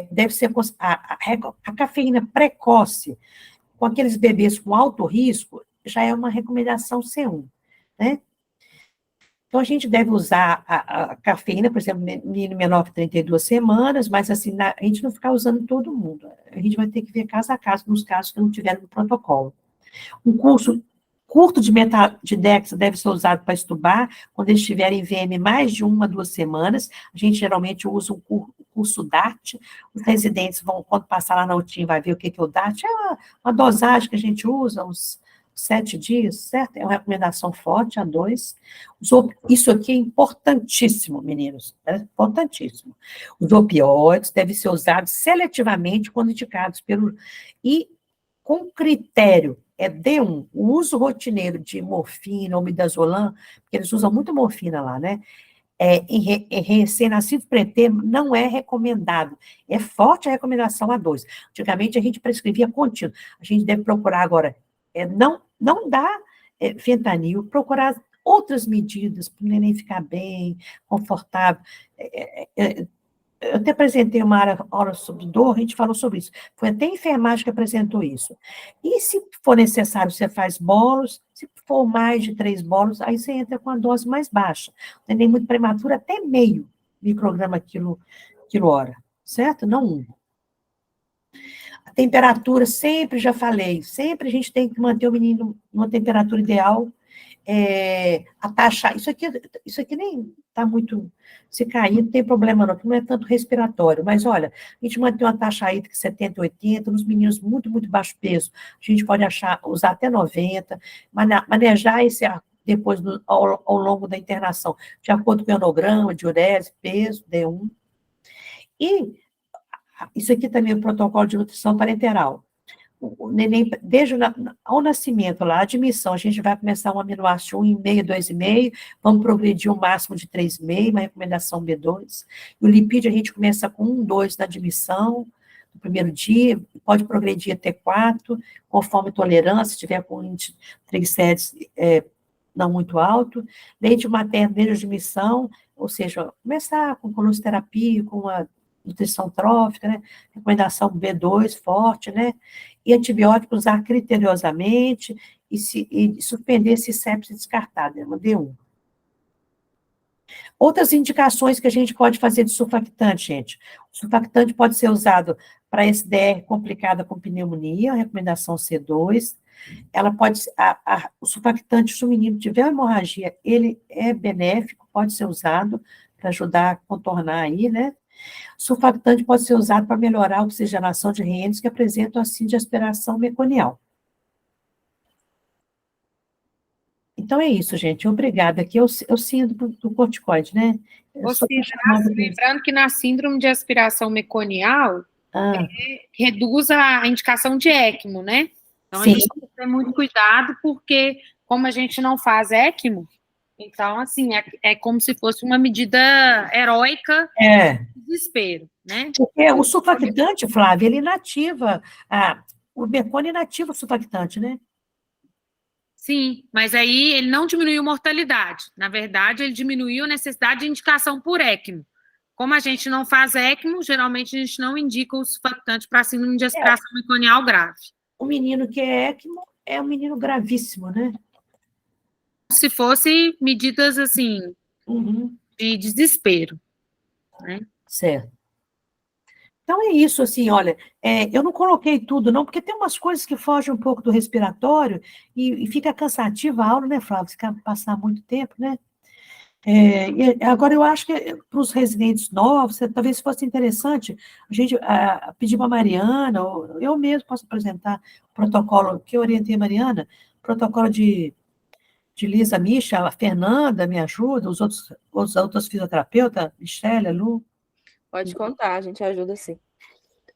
deve ser a cafeína precoce, com aqueles bebês com alto risco, já é uma recomendação C1, né? Então, a gente deve usar a cafeína, por exemplo, menino menor que 32 semanas, mas assim, a gente não ficar usando todo mundo. A gente vai ter que ver caso a caso, nos casos que não tiveram no protocolo. Um curso curto de Dexa deve ser usado para estubar, quando eles tiverem VM mais de 1 a 2 semanas. A gente geralmente usa um curso DART. Os residentes vão, quando passar lá na UTIM, vai ver o que é o DART. É uma dosagem que a gente usa, uns 7 dias, certo? É uma recomendação forte, a 2. Isso aqui é importantíssimo, meninos, é importantíssimo. Os opioides devem ser usados seletivamente quando indicados e com critério, é D1, o uso rotineiro de morfina ou midazolam, porque eles usam muito morfina lá, né? Em recém-nascido pretermo não é recomendado. É forte a recomendação A2. Antigamente a gente prescrevia contínuo. A gente deve procurar agora não dar fentanil, procurar outras medidas para o neném ficar bem, confortável. Eu até apresentei uma aula sobre dor, a gente falou sobre isso. Foi até a enfermagem que apresentou isso. E se for necessário, você faz bolos, se for mais de 3 bolos, aí você entra com a dose mais baixa. O neném muito prematuro, até meio micrograma quilo-hora, certo? Não 1. A temperatura, sempre já falei, sempre a gente tem que manter o menino numa temperatura ideal, a taxa, isso aqui nem está muito, se cair, não tem problema não é tanto respiratório, mas olha, a gente mantém uma taxa hídrica 70, 80, nos meninos muito, muito baixo peso, a gente pode usar até 90, manejar esse ar depois, ao longo da internação, de acordo com o ionograma, diurese, peso, D1, e isso aqui também é o protocolo de nutrição parenteral. O neném, desde ao nascimento, lá, a admissão, a gente vai começar um aminoácido 1,5, 2,5, vamos progredir um máximo de 3,5, uma recomendação B2. E o lipídio, a gente começa com 1, 2 na admissão, no primeiro dia, pode progredir até 4, conforme tolerância, se tiver com índice triglicérides não muito alto. Leite materno desde a admissão, ou seja, começar com colonoterapia, com a nutrição trófica, né? Recomendação B2 forte, né? E antibióticos usar criteriosamente e suspender se sepse descartada, né? D1. Outras indicações que a gente pode fazer de surfactante, gente. O surfactante pode ser usado para SDR complicada com pneumonia, recomendação C2. Ela pode, o surfactante, se o menino tiver hemorragia, ele é benéfico, pode ser usado para ajudar a contornar aí, né? Surfactante pode ser usado para melhorar a oxigenação de reentes que apresentam assim de aspiração meconial. Então é isso, gente. Obrigada. Aqui eu sinto do corticoide, né? Lembrando que na síndrome de aspiração meconial, reduz a indicação de ECMO, né? Então, sim. A gente tem que ter muito cuidado, porque como a gente não faz ECMO, então, assim, é como se fosse uma medida heróica de desespero, né? Porque o surfactante, Flávia, ele inativa, o mecônio inativa o surfactante, né? Sim, mas aí ele não diminuiu mortalidade. Na verdade, ele diminuiu a necessidade de indicação por ECMO. Como a gente não faz ECMO, geralmente a gente não indica o surfactante para síndrome de aspiração meconial grave. O menino que é ECMO é um menino gravíssimo, né? Se fosse medidas, assim, de desespero, né? Certo. Então é isso, assim, olha, eu não coloquei tudo, não, porque tem umas coisas que fogem um pouco do respiratório e fica cansativa a aula, né, Flávio? Se passar muito tempo, né? E agora eu acho que para os residentes novos, talvez fosse interessante a gente pedir para a Mariana, ou eu mesmo posso apresentar o protocolo que eu orientei a Mariana, protocolo de Lisa Misha, a Fernanda me ajuda, os outros fisioterapeutas, Michelle, Lu. Pode contar, a gente ajuda sim.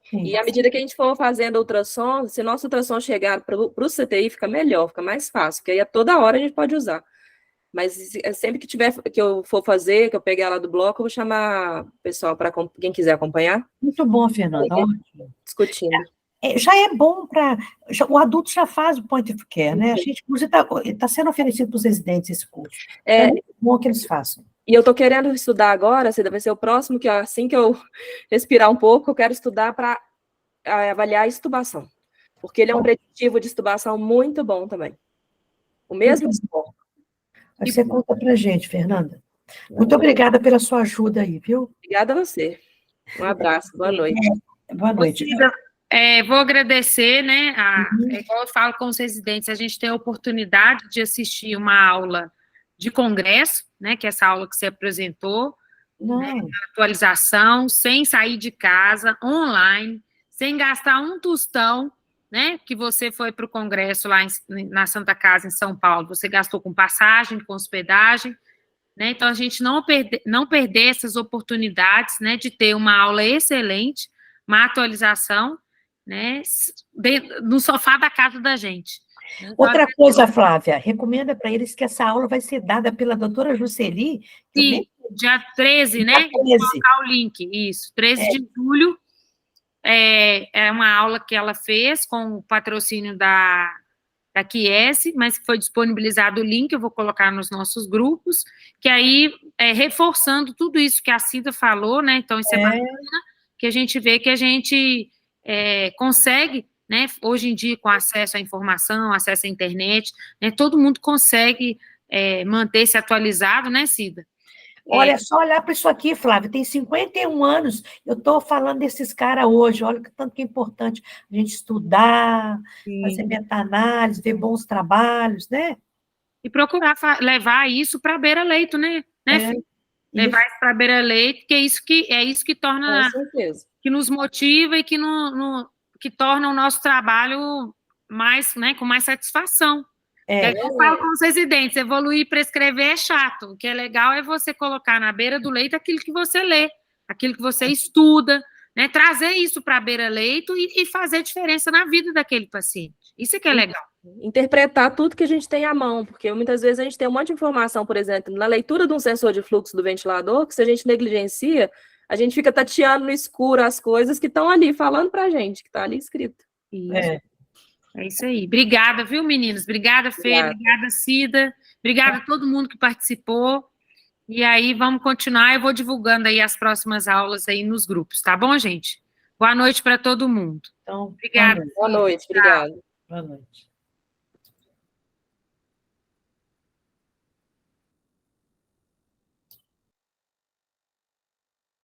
Sim. E à medida que a gente for fazendo ultrassom, se nosso ultrassom chegar para o CTI, fica melhor, fica mais fácil, porque aí toda hora a gente pode usar. Mas sempre que eu for fazer, que eu pegar lá do bloco, eu vou chamar o pessoal para quem quiser acompanhar. Muito bom, Fernanda. Ótimo. Discutindo. Já é bom para... O adulto já faz o point of care, né? A gente, inclusive, está sendo oferecido para os residentes esse curso. É muito bom que eles façam. E eu estou querendo estudar agora, vai ser o próximo, que assim que eu respirar um pouco, eu quero estudar para avaliar a extubação. Porque ele é um preditivo de extubação muito bom também. O mesmo... Muito bom. Aí você conta para a gente, Fernanda. Muito obrigada pela sua ajuda aí, viu? Obrigada a você. Um abraço, boa noite. Boa noite. Vou agradecer, né? Igual eu falo com os residentes, a gente tem a oportunidade de assistir uma aula de congresso, né? Que é essa aula que você apresentou, né, atualização, sem sair de casa, online, sem gastar um tostão, né? Que você foi para o congresso lá na Santa Casa, em São Paulo, você gastou com passagem, com hospedagem, né? Então, a gente não perder essas oportunidades, né? De ter uma aula excelente, uma atualização, né? No sofá da casa da gente. Outra coisa, Flávia, recomenda para eles que essa aula vai ser dada pela doutora Jusceli. Sim, dia 13, né? Vou colocar o link, isso, 13 de julho. É uma aula que ela fez com o patrocínio da Chiesi, mas foi disponibilizado o link, eu vou colocar nos nossos grupos, que aí, reforçando tudo isso que a Cida falou, né? Então, isso é bacana, que a gente vê que a gente consegue, né? Hoje em dia, com acesso à informação, acesso à internet, né, todo mundo consegue manter-se atualizado, né, Cida? Olha, só olhar para isso aqui, Flávia, tem 51 anos, eu estou falando desses caras hoje, olha que tanto que é importante a gente estudar, fazer meta-análise, ver bons trabalhos, né? E procurar levar isso para a beira-leito, né? Levar isso para a beira-leito, que é isso que torna, que nos motiva e que torna o nosso trabalho mais, né, com mais satisfação. Eu falo com os residentes, evoluir e prescrever é chato. O que é legal é você colocar na beira do leito aquilo que você lê, aquilo que você estuda, né? Trazer isso para a beira-leito e fazer diferença na vida daquele paciente. Isso é que é legal. Interpretar tudo que a gente tem à mão, porque muitas vezes a gente tem um monte de informação, por exemplo, na leitura de um sensor de fluxo do ventilador, que se a gente negligencia, a gente fica tateando no escuro as coisas que estão ali, falando para a gente, que está ali escrito. É isso aí. Obrigada, viu, meninos? Obrigada, Fê. Obrigada, Cida. Obrigada a todo mundo que participou. E aí, vamos continuar. Eu vou divulgando aí as próximas aulas aí nos grupos, tá bom, gente? Boa noite para todo mundo. Então, obrigada. Boa noite, obrigada. Boa noite.